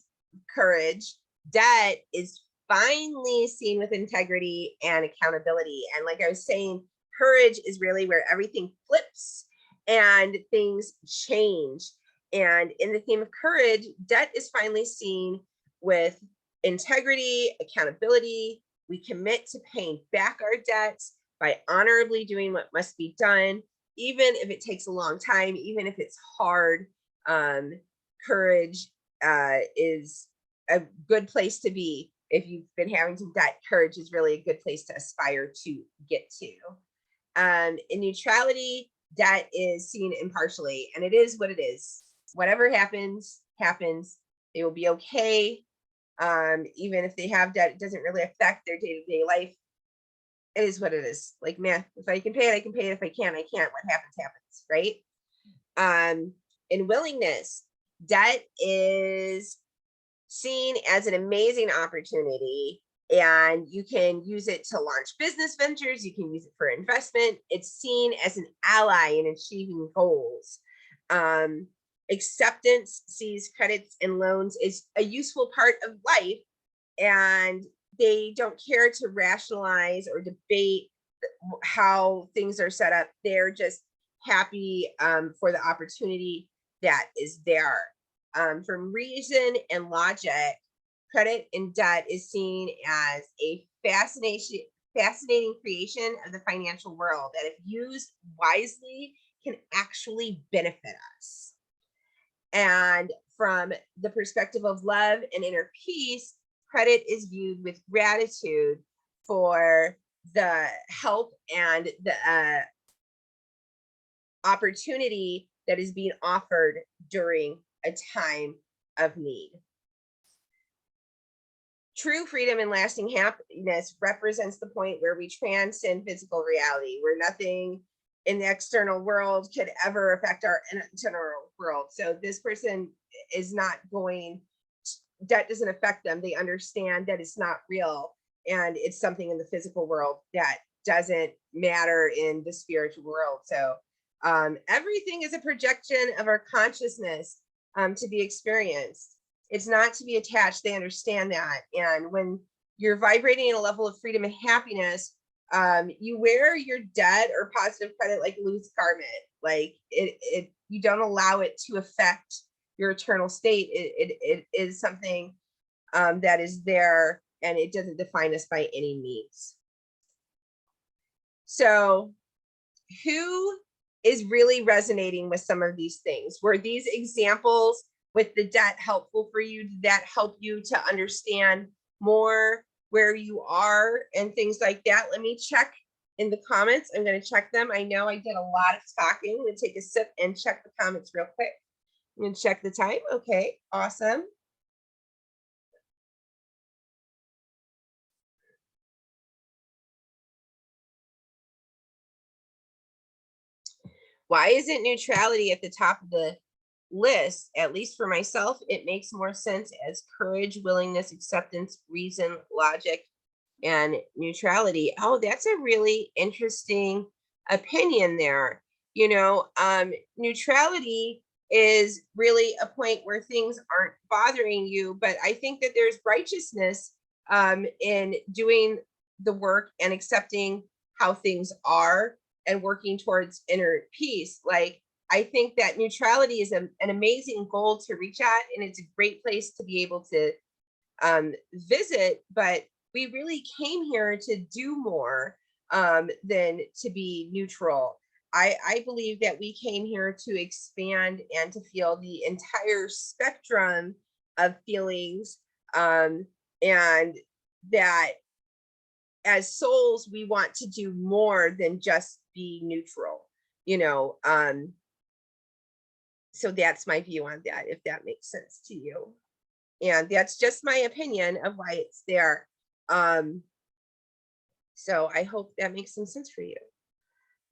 courage, debt is finally seen with integrity and accountability. And like I was saying, courage is really where everything flips and things change. And in the theme of courage, debt is finally seen with integrity, accountability. We commit to paying back our debts by honorably doing what must be done, even if it takes a long time, even if it's hard. Courage is a good place to be. If you've been having some debt, courage is really a good place to aspire to get to. In neutrality, debt is seen impartially, and it is what it is. Whatever happens, happens. They will be okay. Even if they have debt, it doesn't really affect their day-to-day life. It is what it is. Like, man, if I can pay it, I can pay it. If I can't, I can't. What happens, happens, right? In willingness, debt is seen as an amazing opportunity, and you can use it to launch business ventures. You can use it for investment. It's seen as an ally in achieving goals. Acceptance sees credits and loans as a useful part of life, and they don't care to rationalize or debate how things are set up. They're just happy for the opportunity that is there. From reason and logic, credit and debt is seen as a fascinating creation of the financial world that, if used wisely, can actually benefit us. And from the perspective of love and inner peace, credit is viewed with gratitude for the help and the opportunity that is being offered during a time of need. True freedom and lasting happiness represents the point where we transcend physical reality, where nothing in the external world could ever affect our internal world. So this person is not going, debt doesn't affect them. They understand that it's not real, and it's something in the physical world that doesn't matter in the spiritual world. So everything is a projection of our consciousness to be experienced. It's not to be attached. They understand that. And when you're vibrating at a level of freedom and happiness, you wear your debt or positive credit like a loose garment. Like you don't allow it to affect your eternal state. It is something that is there, and it doesn't define us by any means. So who is really resonating with some of these things? Were these examples with the debt helpful for you? Did that help you to understand more where you are and things like that? Let me check in the comments. I'm going to check them. I know I did a lot of talking. I'm going to take a sip and check the comments real quick. I'm going to check the time. Okay, awesome. Why isn't neutrality at the top of the list? At least for myself, it makes more sense as courage, willingness, acceptance, reason, logic, and neutrality. Oh, that's a really interesting opinion there. Neutrality is really a point where things aren't bothering you, but I think that there's righteousness in doing the work and accepting how things are and working towards inner peace. Like, I think that neutrality is an amazing goal to reach at, and it's a great place to be able to visit, but we really came here to do more than to be neutral. I believe that we came here to expand and to feel the entire spectrum of feelings, and that as souls, we want to do more than just be neutral, you know. So that's my view on that, if that makes sense to you. And that's just my opinion of why it's there. So I hope that makes some sense for you.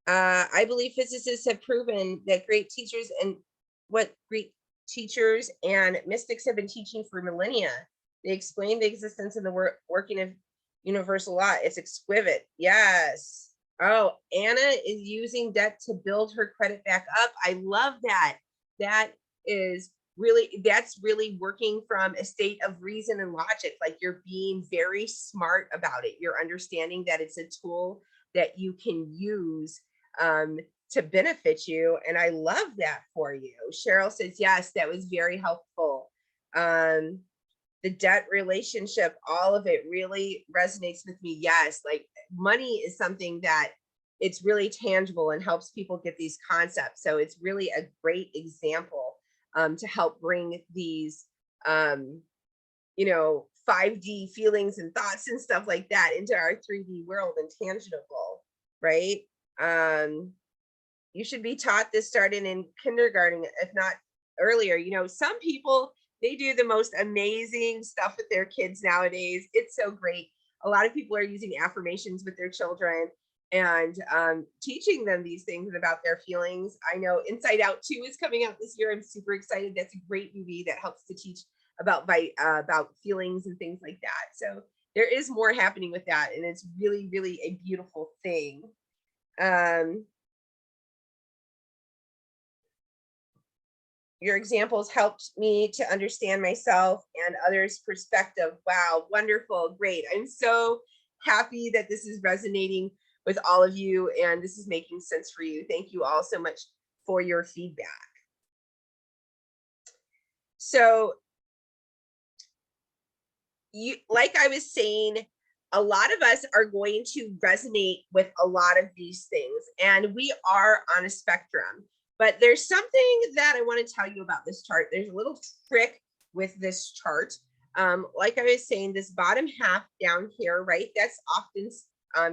I believe physicists have proven that great teachers and what great teachers and mystics have been teaching for millennia. They explain the existence and the working of universal law. It's exquisite. Yes. Oh, Anna is using debt to build her credit back up. I love that. That's really working from a state of reason and logic. Like, you're being very smart about it. You're understanding that it's a tool that you can use to benefit you. And I love that for you. Cheryl says, yes, that was very helpful. The debt relationship, all of it really resonates with me. Yes, like, money is something that it's really tangible and helps people get these concepts. So it's really a great example to help bring these, 5D feelings and thoughts and stuff like that into our 3D world and tangible, right? You should be taught this starting in kindergarten, if not earlier. Some people, they do the most amazing stuff with their kids nowadays. It's so great. A lot of people are using affirmations with their children and teaching them these things about their feelings. I know Inside Out 2 is coming out this year. I'm super excited. That's a great movie that helps to teach about feelings and things like that. So there is more happening with that, and it's really, really a beautiful thing. Your examples helped me to understand myself and others' perspective. Wow, wonderful, great. I'm so happy that this is resonating with all of you and this is making sense for you. Thank you all so much for your feedback. So, like I was saying, a lot of us are going to resonate with a lot of these things, and we are on a spectrum. But there's something that I want to tell you about this chart. There's a little trick with this chart. Like I was saying, this bottom half down here, right, that's often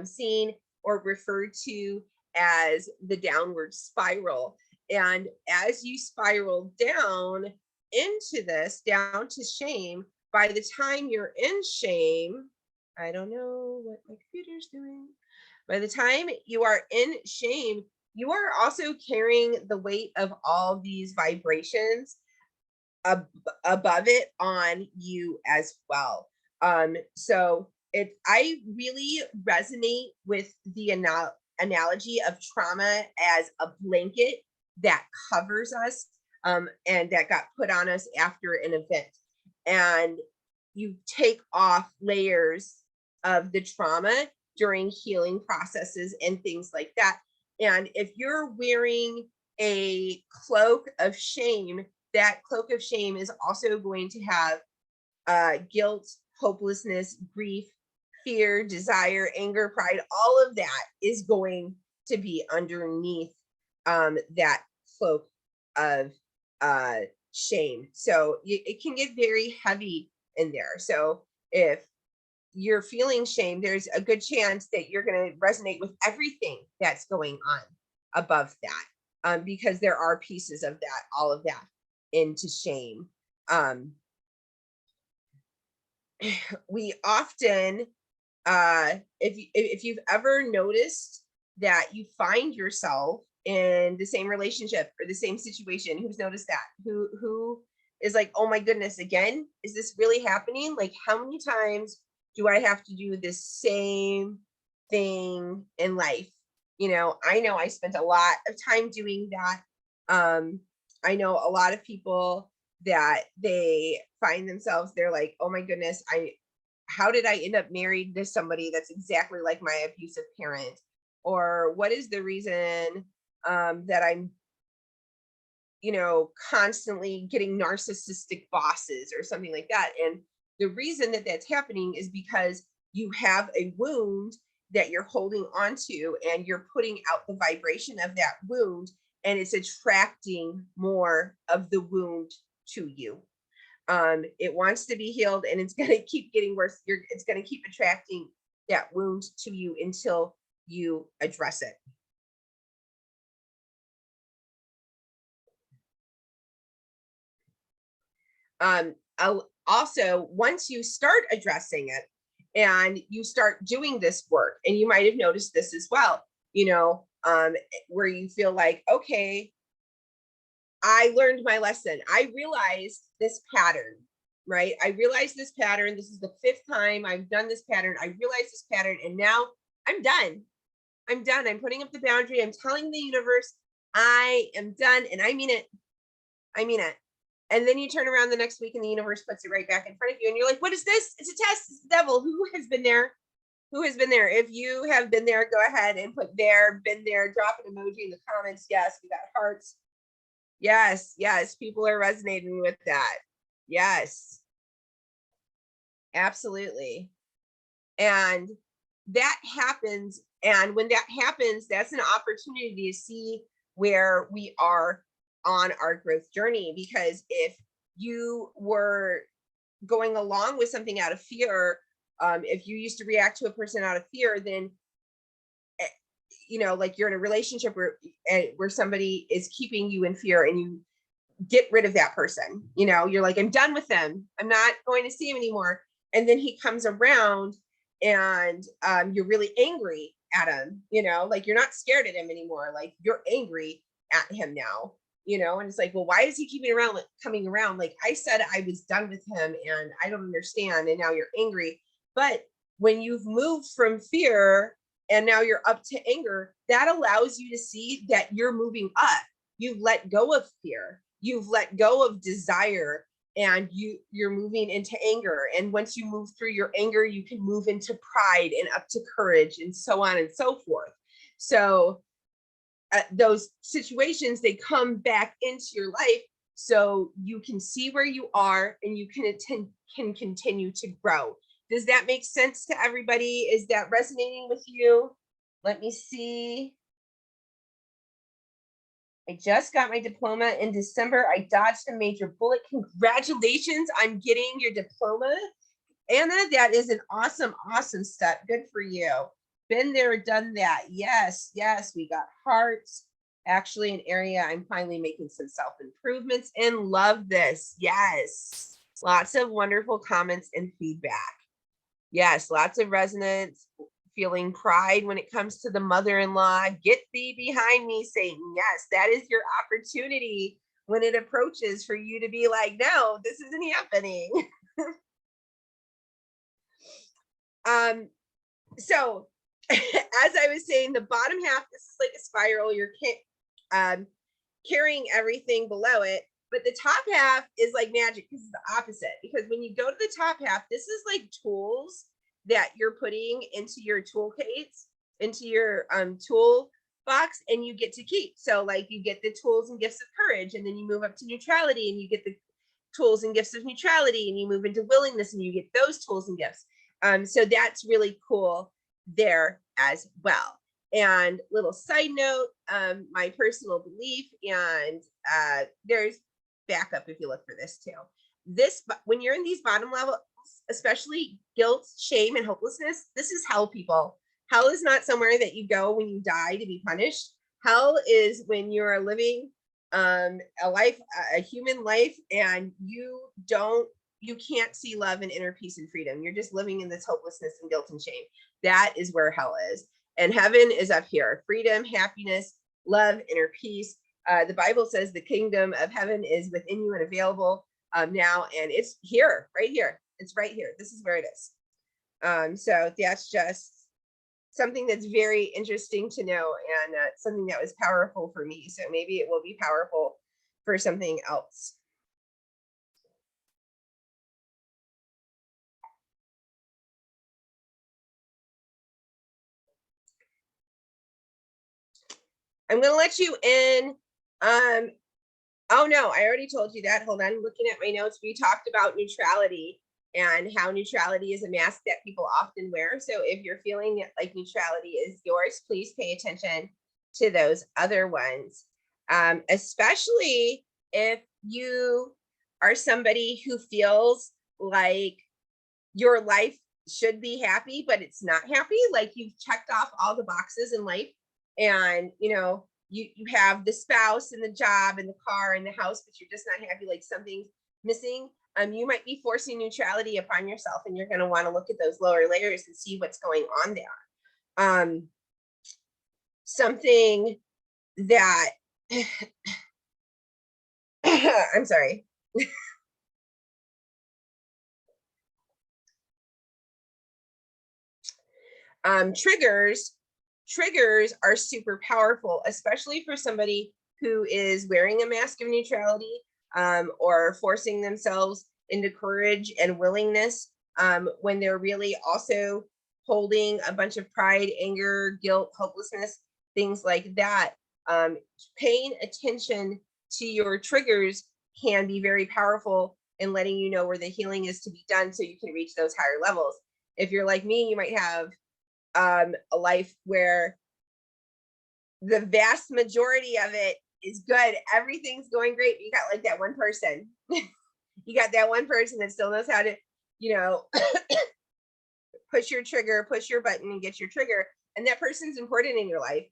seen or referred to as the downward spiral. And as you spiral down into this, down to shame, by the time you're in shame, I don't know what my computer's doing. By the time you are in shame, you are also carrying the weight of all these vibrations above it on you as well. So I really resonate with the analogy of trauma as a blanket that covers us, and that got put on us after an event. And you take off layers of the trauma during healing processes and things like that. And if you're wearing a cloak of shame, that cloak of shame is also going to have guilt, hopelessness, grief, fear, desire, anger, pride. All of that is going to be underneath that cloak of shame. So it can get very heavy in there. So if you're feeling shame, there's a good chance that you're going to resonate with everything that's going on above that, because there are pieces of that, all of that into shame. We often, if you've ever noticed that you find yourself in the same relationship or the same situation? Who's noticed that? Who is like, oh my goodness, again, is this really happening? Like, how many times do I have to do this same thing in life? You know I spent a lot of time doing that. I know a lot of people that they find themselves, they're like, oh my goodness, how did I end up married to somebody that's exactly like my abusive parent? Or what is the reason that I'm, constantly getting narcissistic bosses or something like that? And the reason that that's happening is because you have a wound that you're holding onto, and you're putting out the vibration of that wound, and it's attracting more of the wound to you. It wants to be healed, and it's going to keep getting worse. It's going to keep attracting that wound to you until you address it. Also, once you start addressing it and you start doing this work, and you might have noticed this as well, where you feel like, okay, I learned my lesson. I realized this pattern, right? I realized this pattern. This is the 5th time I've done this pattern. I realized this pattern, and now I'm done. I'm done. I'm putting up the boundary. I'm telling the universe I am done, and I mean it. I mean it. And then you turn around the next week and the universe puts it right back in front of you, and you're like, what is this? It's a test. It's the devil. Who has been there? Who has been there? If you have been there, go ahead and put there, been there, drop an emoji in the comments. Yes, we got hearts. Yes, people are resonating with that. Yes, absolutely. And that happens. And when that happens, that's an opportunity to see where we are on our growth journey. Because if you were going along with something out of fear, if you used to react to a person out of fear, then like you're in a relationship where somebody is keeping you in fear, and you get rid of that person. You're like, I'm done with them. I'm not going to see him anymore. And then he comes around, and you're really angry at him, like you're not scared at him anymore. Like you're angry at him now, and it's like, well, why is he coming around? Like I said, I was done with him, and I don't understand. And now you're angry. But when you've moved from fear and now you're up to anger, that allows you to see that you're moving up. You've let go of fear. You've let go of desire, and you're moving into anger. And once you move through your anger, you can move into pride and up to courage, and so on and so forth. So those situations, they come back into your life so you can see where you are, and you can continue to grow. Does that make sense to everybody? Is that resonating with you? Let me see. I just got my diploma in December. I dodged a major bullet. Congratulations on getting your diploma, Anna. That is an awesome step. Good for you. Been there, done that. Yes, we got hearts. Actually, an area I'm finally making some self-improvements in. Love this. Yes. Lots of wonderful comments and feedback. Yes, lots of resonance. Feeling pride when it comes to the mother-in-law. Get thee behind me, Satan. Yes, that is your opportunity when it approaches for you to be like, no, this isn't happening. So as I was saying, the bottom half, this is like a spiral. You're carrying everything below it. But the top half is like magic, because it's the opposite. Because when you go to the top half, this is like tools that you're putting into your toolkits, into your tool box, and you get to keep. So like you get the tools and gifts of courage, and then you move up to neutrality, and you get the tools and gifts of neutrality, and you move into willingness, and you get those tools and gifts. So that's really cool there as well. And little side note, my personal belief, and there's backup if you look for this too. When you're in these bottom levels, especially guilt, shame, and hopelessness, this is hell, people. Hell is not somewhere that you go when you die to be punished. Hell is when you're living a human life, and you can't see love and inner peace and freedom. You're just living in this hopelessness and guilt and shame. That is where hell is. And heaven is up here. Freedom, happiness, love, inner peace. The Bible says the kingdom of heaven is within you and available now, and it's here, right here. It's right here. This is where it is. So that's just something that's very interesting to know, and something that was powerful for me. So maybe it will be powerful for something else. I'm going to let you in. Oh no, I already told you that. Hold on, I'm looking at my notes. We talked about neutrality and how neutrality is a mask that people often wear. So if you're feeling like neutrality is yours, please pay attention to those other ones. Especially if you are somebody who feels like your life should be happy, but it's not happy. Like you've checked off all the boxes in life, and you have the spouse and the job and the car and the house, but you're just not happy, like something's missing. You might be forcing neutrality upon yourself, and you're going to want to look at those lower layers and see what's going on there. Something that I'm sorry. Triggers are super powerful, especially for somebody who is wearing a mask of neutrality, or forcing themselves into courage and willingness, when they're really also holding a bunch of pride, anger, guilt, hopelessness, things like that. Paying attention to your triggers can be very powerful in letting you know where the healing is to be done, so you can reach those higher levels. If you're like me, you might have a life where the vast majority of it is good. Everything's going great. You got like that one person. You got that one person that still knows how to, push your trigger, push your button and get your trigger. And that person's important in your life,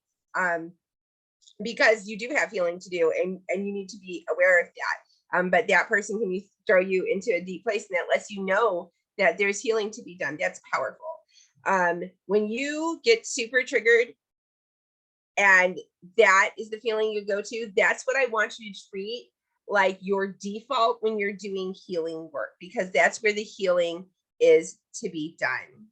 because you do have healing to do, and you need to be aware of that. But that person can throw you into a deep place, and that lets you know that there's healing to be done. That's powerful. When you get super triggered and that is the feeling you go to, that's what I want you to treat like your default when you're doing healing work, because that's where the healing is to be done.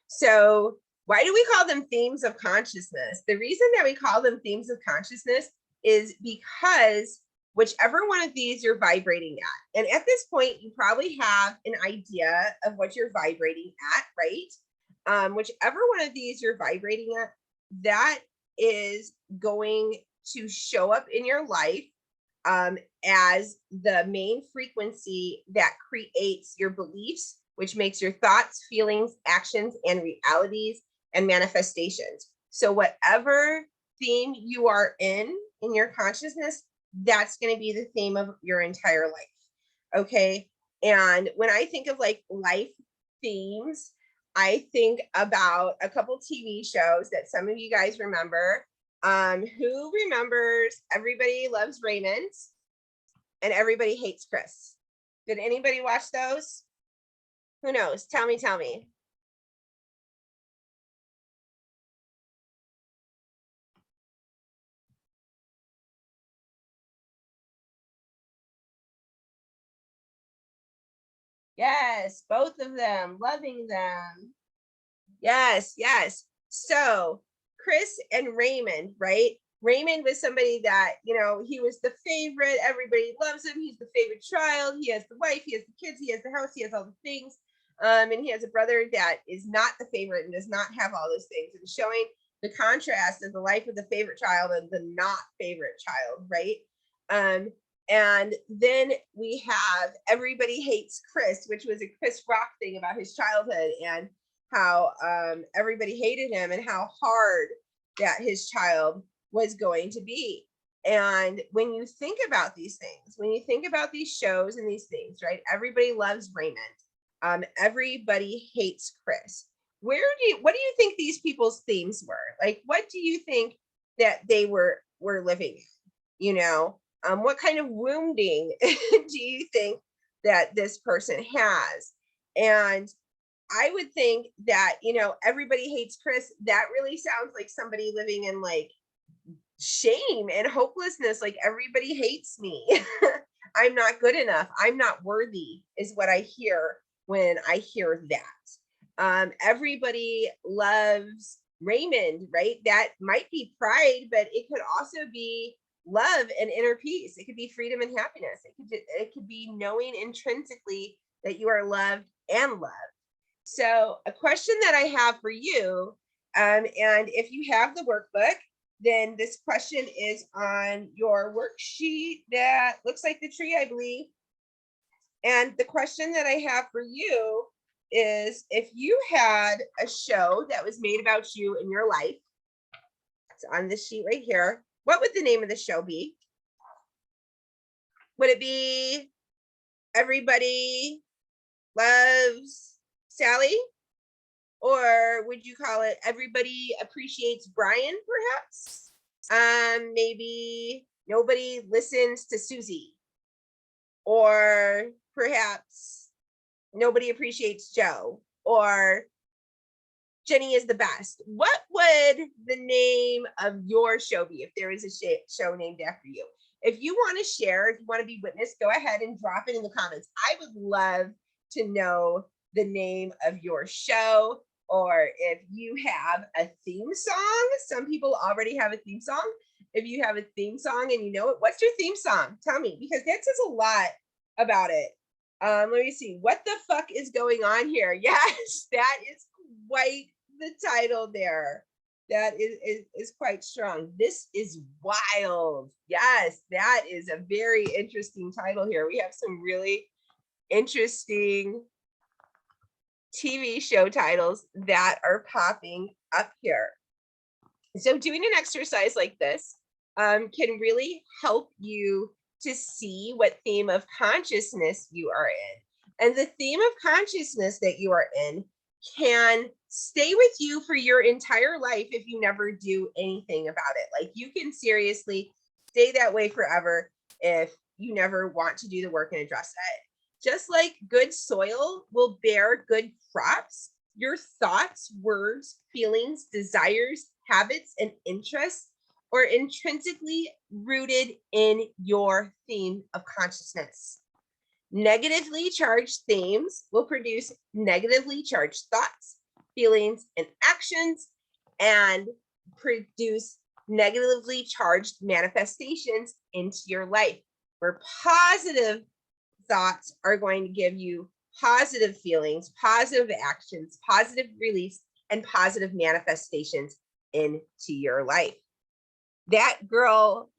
So why do we call them themes of consciousness? The reason that we call them themes of consciousness is because whichever one of these you're vibrating at, and at this point, you probably have an idea of what you're vibrating at, right? Whichever one of these you're vibrating at, that is going to show up in your life as the main frequency that creates your beliefs, which makes your thoughts, feelings, actions, and realities and manifestations. So whatever theme you are in your consciousness, that's going to be the theme of your entire life. Okay. And when I think of like life themes, I think about a couple TV shows that some of you guys remember. Who remembers Everybody Loves Raymond and Everybody Hates Chris? Did anybody watch those? Who knows? Tell me. Yes, both of them, loving them. Yes. So Chris and Raymond, right? Raymond was somebody that, he was the favorite. Everybody loves him. He's the favorite child. He has the wife, he has the kids, he has the house, he has all the things. And he has a brother that is not the favorite and does not have all those things, and showing the contrast of the life of the favorite child and the not favorite child, right? And then we have Everybody Hates Chris, which was a Chris Rock thing about his childhood and how everybody hated him and how hard that his child was going to be. And when you think about these things, when you think about these shows and these things, right? Everybody loves Raymond. Everybody hates Chris. What do you think these people's themes were? Like, what do you think that they were living in? What kind of wounding do you think that this person has? And I would think that, Everybody Hates Chris, that really sounds like somebody living in like shame and hopelessness, like everybody hates me. I'm not good enough. I'm not worthy, is what I hear when I hear that. Everybody loves Raymond, right? That might be pride, but it could also be love and inner peace. It could be freedom and happiness. It could be knowing intrinsically that you are loved and loved. So a question that I have for you, and if you have the workbook, then this question is on your worksheet that looks like the tree, I believe. And the question that I have for you is, if you had a show that was made about you in your life, it's on this sheet right here, what would the name of the show be? Would it be Everybody Loves Sally? Or would you call it Everybody Appreciates Brian, perhaps? Maybe Nobody Listens to Susie. Or perhaps Nobody Appreciates Joe. Or Jenny is the best. What would the name of your show be if there is a show named after you? If you want to share, if you want to be witness, go ahead and drop it in the comments. I would love to know the name of your show, or if you have a theme song. Some people already have a theme song. If you have a theme song and you know it, what's your theme song? Tell me, because that says a lot about it. Let me see. What the fuck is going on here? Yes, that is quite the title there. That is quite strong. This is wild. Yes, that is a very interesting title here. We have some really interesting TV show titles that are popping up here. So doing an exercise like this can really help you to see what theme of consciousness you are in. And the theme of consciousness that you are in can stay with you for your entire life if you never do anything about it. Like, you can seriously stay that way forever if you never want to do the work and address it. Just like good soil will bear good crops, your thoughts, words, feelings, desires, habits, and interests are intrinsically rooted in your theme of consciousness. Negatively charged themes will produce negatively charged thoughts, feelings, and actions, and produce negatively charged manifestations into your life, where positive thoughts are going to give you positive feelings, positive actions, positive release, and positive manifestations into your life. That girl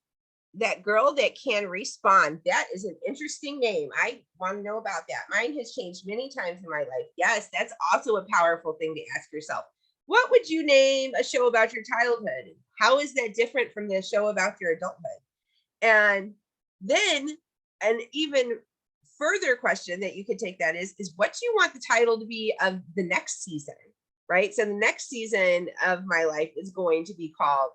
that can respond, that is an interesting name. I want to know about that. Mine has changed many times in my life. Yes, that's also a powerful thing to ask yourself. What would you name a show about your childhood? How is that different from the show about your adulthood? And then an even further question that you could take that is what do you want the title to be of the next season, right? So the next season of my life is going to be called,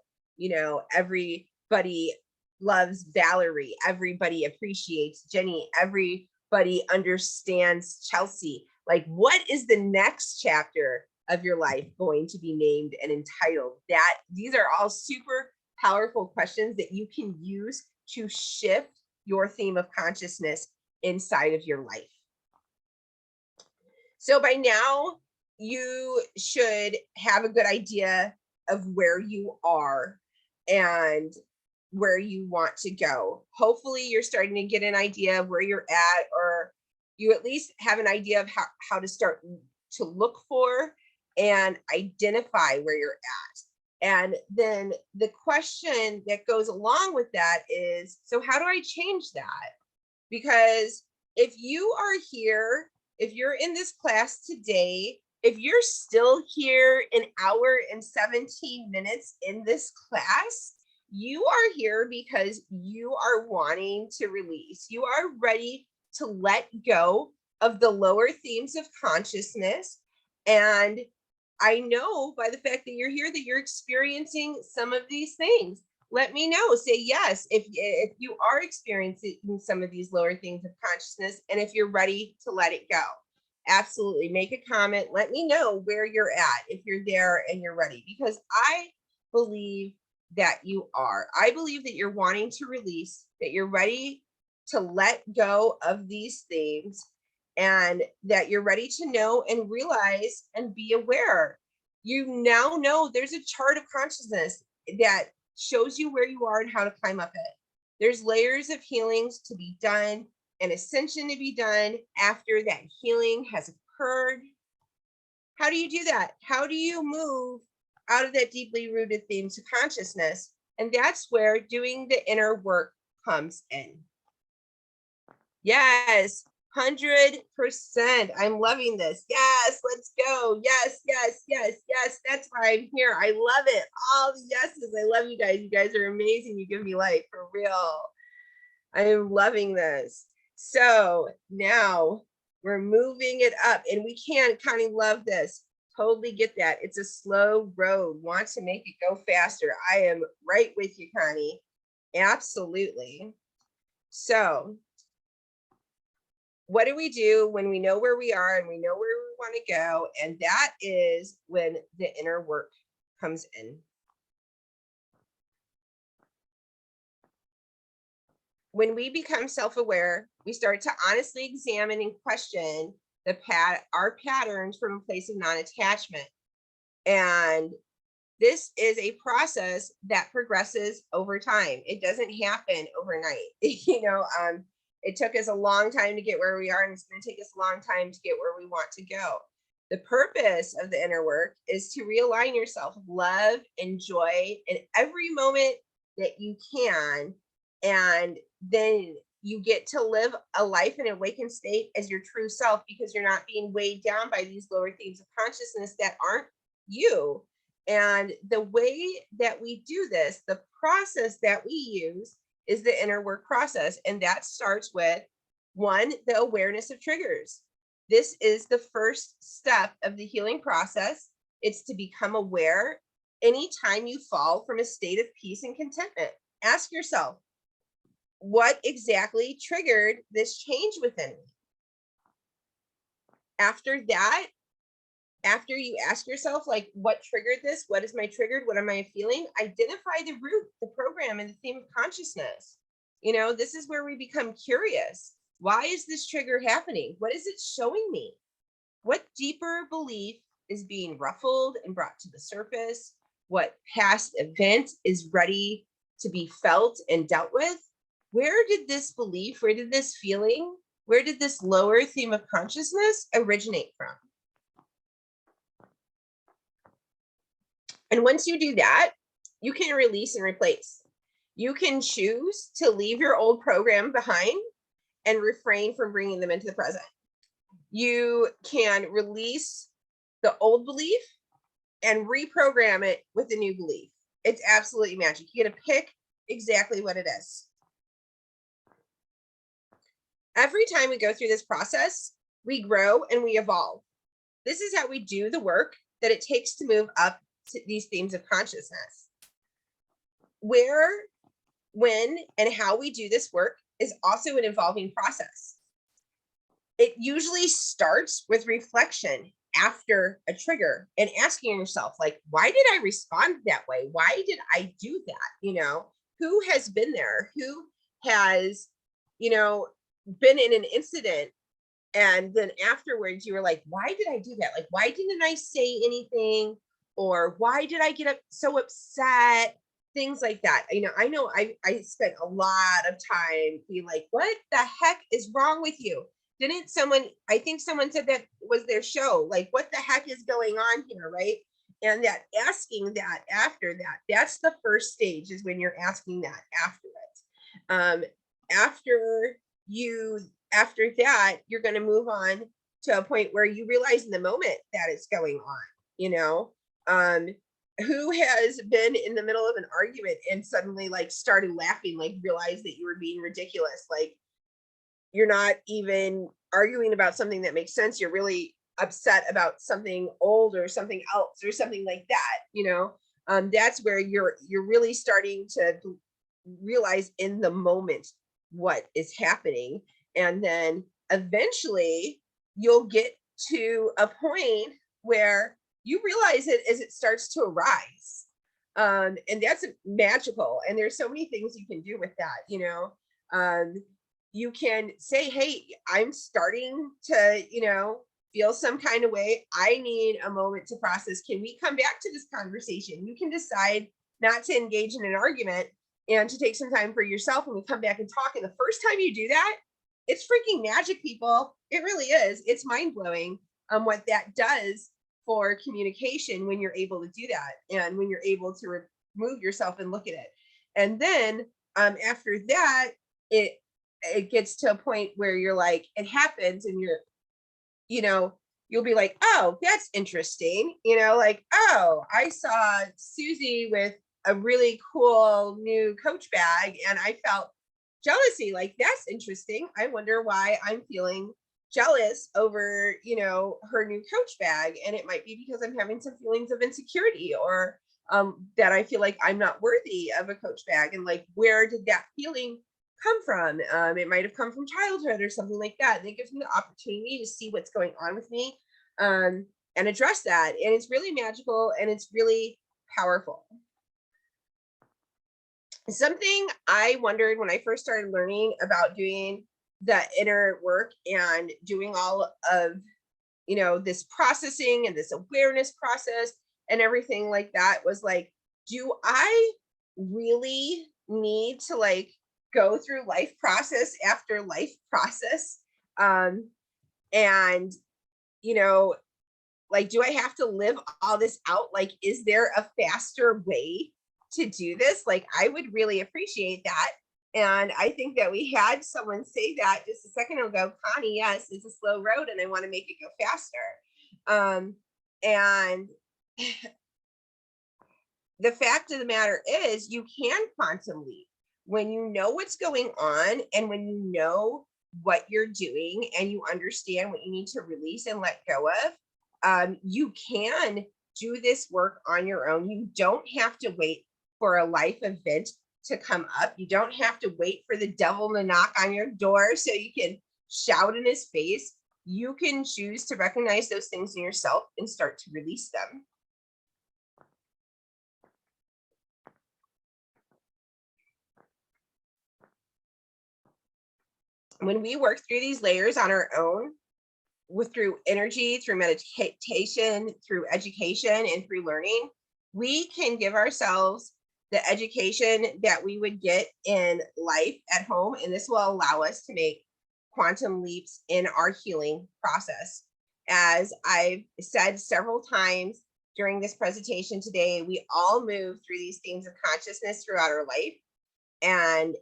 Everybody Loves Valerie, Everybody Appreciates Jenny, Everybody Understands Chelsea. Like, what is the next chapter of your life going to be named and entitled? That these are all super powerful questions that you can use to shift your theme of consciousness inside of your life. So by now, you should have a good idea of where you are and where you want to go. Hopefully you're starting to get an idea of where you're at, or you at least have an idea of how to start to look for and identify where you're at. And then the question that goes along with that is, so how do I change that? Because if you are here, if you're in this class today, if you're still here an hour and 17 minutes in this class, you are here because you are wanting to release. You are ready to let go of the lower themes of consciousness. And I know by the fact that you're here that you're experiencing some of these things. Let me know. Say yes if you are experiencing some of these lower themes of consciousness, and if you're ready to let it go. Absolutely. Make a comment. Let me know where you're at if you're there and you're ready, because I believe that you are. I believe that you're wanting to release, that you're ready to let go of these things, and that you're ready to know and realize and be aware. You now know there's a chart of consciousness that shows you where you are and how to climb up it. There's layers of healings to be done, and ascension to be done after that healing has occurred. How do you do that? How do you move out of that deeply rooted themes of consciousness? And that's where doing the inner work comes in. Yes, 100%. I'm loving this. Yes, let's go. Yes, yes, yes, yes. That's why I'm here. I love it. All the yeses. I love you guys. You guys are amazing. You give me life for real. I am loving this. So now we're moving it up, and we can kind of love this. Totally get that. It's a slow road. Want to make it go faster. I am right with you, Connie. Absolutely. So what do we do when we know where we are and we know where we want to go? And that is when the inner work comes in. When we become self-aware, we start to honestly examine and question our patterns from a place of non-attachment. And this is a process that progresses over time. It doesn't happen overnight. It took us a long time to get where we are, and it's going to take us a long time to get where we want to go. The purpose of the inner work is to realign yourself with love and joy in every moment that you can. And then you get to live a life in an awakened state as your true self, because you're not being weighed down by these lower themes of consciousness that aren't you. And the way that we do this, the process that we use, is the inner work process. And that starts with, one, the awareness of triggers. This is the first step of the healing process. It's to become aware anytime you fall from a state of peace and contentment. Ask yourself, what exactly triggered this change within me? After that, after you ask yourself, like, what triggered this? What is my triggered? What am I feeling? Identify the root, the program, and the theme of consciousness. This is where we become curious. Why is this trigger happening? What is it showing me? What deeper belief is being ruffled and brought to the surface? What past event is ready to be felt and dealt with? Where did this belief, where did this feeling, where did this lower theme of consciousness originate from? And once you do that, you can release and replace. You can choose to leave your old program behind and refrain from bringing them into the present. You can release the old belief and reprogram it with a new belief. It's absolutely magic. You get to pick exactly what it is. Every time we go through this process, we grow and we evolve. This is how we do the work that it takes to move up to these themes of consciousness. Where, when, and how we do this work is also an evolving process. It usually starts with reflection after a trigger and asking yourself, like, why did I respond that way? Why did I do that? Who has been there? Who has, been in an incident, and then afterwards you were like, why did I do that? Like, why didn't I say anything? Or why did I get so upset? Things like that. I know I spent a lot of time being like, what the heck is wrong with you? I think someone said that was their show. Like, what the heck is going on here, right? And that asking that after that, that's the first stage, is when you're asking that after it. After that, you're going to move on to a point where you realize in the moment that it's going on. Who has been in the middle of an argument and suddenly started laughing, realized that you were being ridiculous? You're not even arguing about something that makes sense. You're really upset about something old or something else or something like that. That's where you're really starting to realize in the moment what is happening. And then eventually you'll get to a point where you realize it as it starts to arise. And that's magical. And there's so many things you can do with that, you know. You can say, hey, I'm starting to, you know, feel some kind of way. I need a moment to process. Can we come back to this conversation? You can decide not to engage in an argument and to take some time for yourself, and we come back and talk. And the first time you do that, it's freaking magic, people. It really is. It's mind blowing what that does for communication when you're able to do that, and when you're able to remove yourself and look at it. And then after that, it gets to a point where you're like, it happens, and you're, you know, you'll be like, oh, that's interesting. You know, like, oh, I saw Susie with a really cool new Coach bag and I felt jealousy. Like, that's interesting. I wonder why I'm feeling jealous over, you know, her new Coach bag. And it might be because I'm having some feelings of insecurity, or that I feel like I'm not worthy of a Coach bag. And like, where did that feeling come from? It might have come from childhood or something like that. And it gives me the opportunity to see what's going on with me, and address that. And it's really magical and it's really powerful. Something I wondered when I first started learning about doing the inner work and doing all of, you know, this processing and this awareness process and everything like that, was like, do I really need to like go through life process after life process? And, you know, like, do I have to live all this out? Like, is there a faster way to do this? Like, I would really appreciate that. And I think that we had someone say that just a second ago. Connie, yes, it's a slow road and I want to make it go faster. And the fact of the matter is, you can quantum leap when you know what's going on, and when you know what you're doing, and you understand what you need to release and let go of. You can do this work on your own. You don't have to wait for a life event to come up. You don't have to wait for the devil to knock on your door so you can shout in his face. You can choose to recognize those things in yourself and start to release them. When we work through these layers on our own, through energy, through meditation, through education, and through learning, we can give ourselves the education that we would get in life at home. And this will allow us to make quantum leaps in our healing process. As I've said several times during this presentation today, we all move through these themes of consciousness throughout our life. And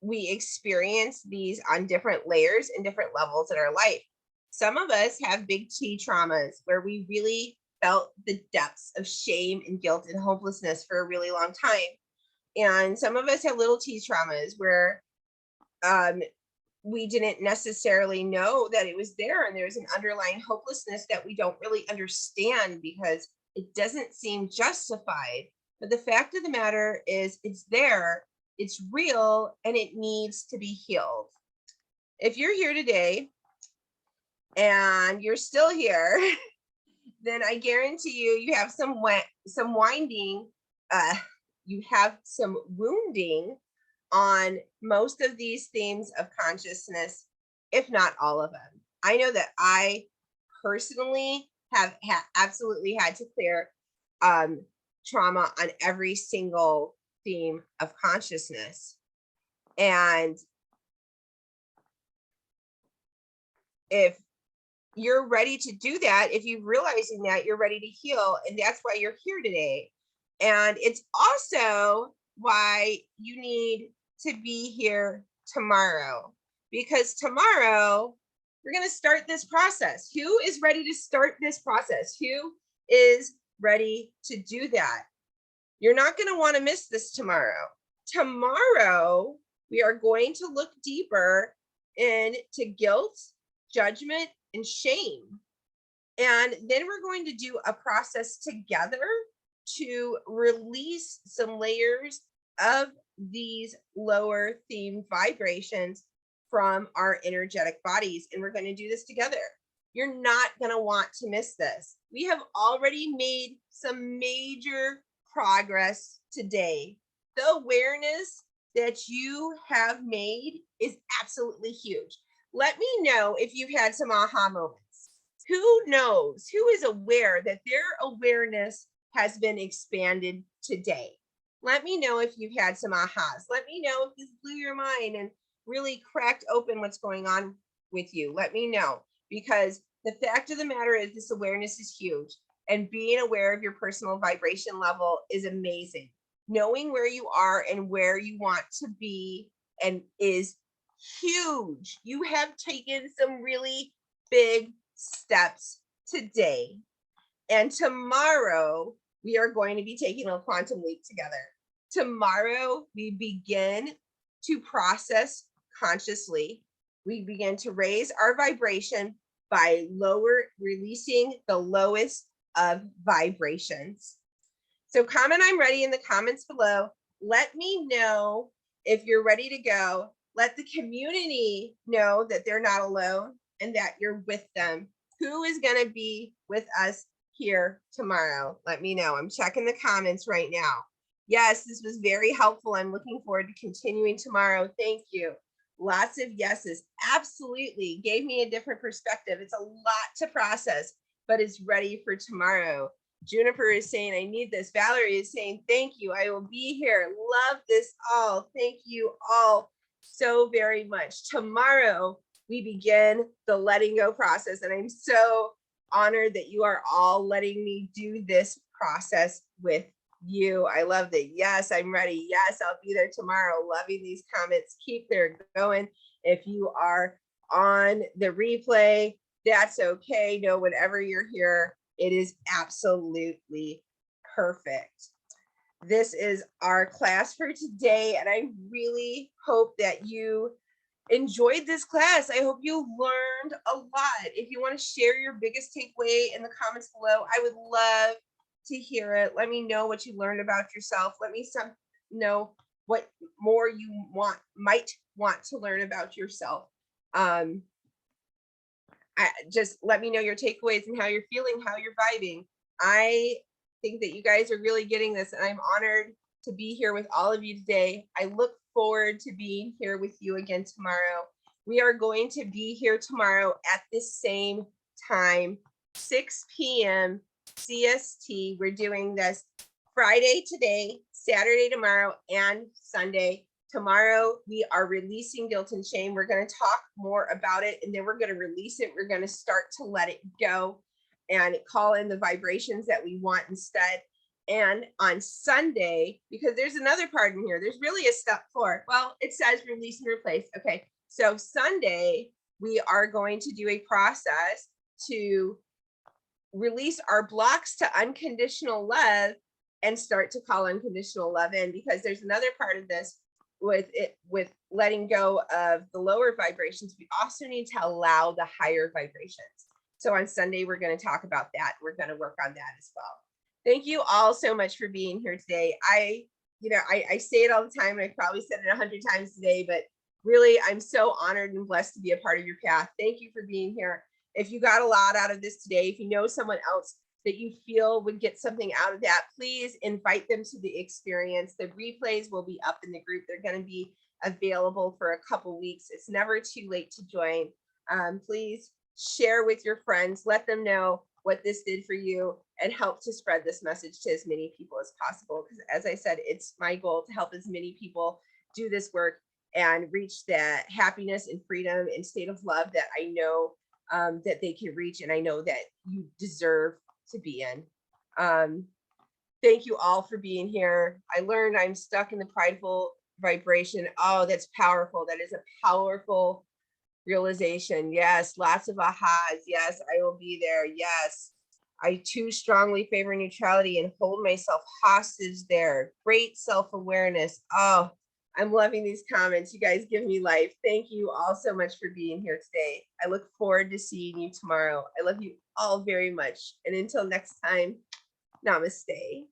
we experience these on different layers and different levels in our life. Some of us have big T traumas where we really felt the depths of shame and guilt and hopelessness for a really long time. And some of us have little T traumas where we didn't necessarily know that it was there, and there's an underlying hopelessness that we don't really understand because it doesn't seem justified. But the fact of the matter is, it's there, it's real, and it needs to be healed. If you're here today and you're still here, then I guarantee you have some winding, you have some wounding on most of these themes of consciousness, if not all of them. I know that I personally have absolutely had to clear trauma on every single theme of consciousness. And if you're ready to do that, if you're realizing that, you're ready to heal, and that's why you're here today. And it's also why you need to be here tomorrow, because tomorrow we're going to start this process. Who is ready to start this process? Who is ready to do that? You're not going to want to miss this tomorrow. Tomorrow, we are going to look deeper into guilt, judgment, and shame. And then we're going to do a process together to release some layers of these lower theme vibrations from our energetic bodies. And we're going to do this together. You're not going to want to miss this. We have already made some major progress today. The awareness that you have made is absolutely huge. Let me know if you've had some aha moments. Who knows? Who is aware that their awareness has been expanded today? Let me know if you've had some ahas. Let me know if this blew your mind and really cracked open what's going on with you. Let me know, because the fact of the matter is this awareness is huge, and being aware of your personal vibration level is amazing. Knowing where you are and where you want to be and is huge. You have taken some really big steps today. And tomorrow, we are going to be taking a quantum leap together. Tomorrow, we begin to process consciously. We begin to raise our vibration by releasing the lowest of vibrations. So comment "I'm ready" in the comments below. Let me know if you're ready to go. Let the community know that they're not alone and that you're with them. Who is going to be with us here tomorrow? Let me know. I'm checking the comments right now. Yes, this was very helpful. I'm looking forward to continuing tomorrow. Thank you. Lots of yeses. Absolutely. Gave me a different perspective. It's a lot to process, but it's ready for tomorrow. Juniper is saying, "I need this." Valerie is saying, "Thank you. I will be here. Love this all." Thank you all so very much. Tomorrow, we begin the letting go process, and I'm so honored that you are all letting me do this process with you. I love that. Yes, I'm ready. Yes, I'll be there tomorrow. Loving these comments. Keep there going. If you are on the replay, that's okay. No, whenever you're here, it is absolutely perfect. This is our class for today, and I really hope that you enjoyed this class. I hope you learned a lot. If you want to share your biggest takeaway in the comments below, I would love to hear it. Let me know what you learned about yourself. Let me know what more you might want to learn about yourself. Just let me know your takeaways and how you're feeling, how you're vibing. I think that you guys are really getting this, and I'm honored to be here with all of you today. I look forward to being here with you again tomorrow. We are going to be here tomorrow at the same time, 6 p.m. CST. We're doing this Friday today, Saturday tomorrow, and Sunday. Tomorrow, we are releasing guilt and shame. We're going to talk more about it, and then we're going to release it. We're going to start to let it go and call in the vibrations that we want instead. And on Sunday, because there's another part in here, there's really a step 4. Well, it says release and replace. Okay, so Sunday, we are going to do a process to release our blocks to unconditional love and start to call unconditional love in, because there's another part of this with letting go of the lower vibrations. We also need to allow the higher vibrations. So on Sunday, we're going to talk about that. We're going to work on that as well. Thank you all so much for being here today. I say it all the time, and I probably said it 100 times today, but really, I'm so honored and blessed to be a part of your path. Thank you for being here. If you got a lot out of this today, if you know someone else that you feel would get something out of that, please invite them to the experience. The replays will be up in the group. They're going to be available for a couple weeks. It's never too late to join. Please share with your friends. Let them know what this did for you, and help to spread this message to as many people as possible. Because as I said, it's my goal to help as many people do this work and reach that happiness and freedom and state of love that I know that they can reach, and I know that you deserve to be in. Thank you all for being here. I learned I'm stuck in the prideful vibration. Oh, that's powerful. That is a powerful realization. Yes, lots of ahas. Yes, I will be there. Yes, I too strongly favor neutrality and hold myself hostage there. Great self-awareness. Oh, I'm loving these comments. You guys give me life. Thank you all so much for being here today. I look forward to seeing you tomorrow. I love you all very much. And until next time, namaste.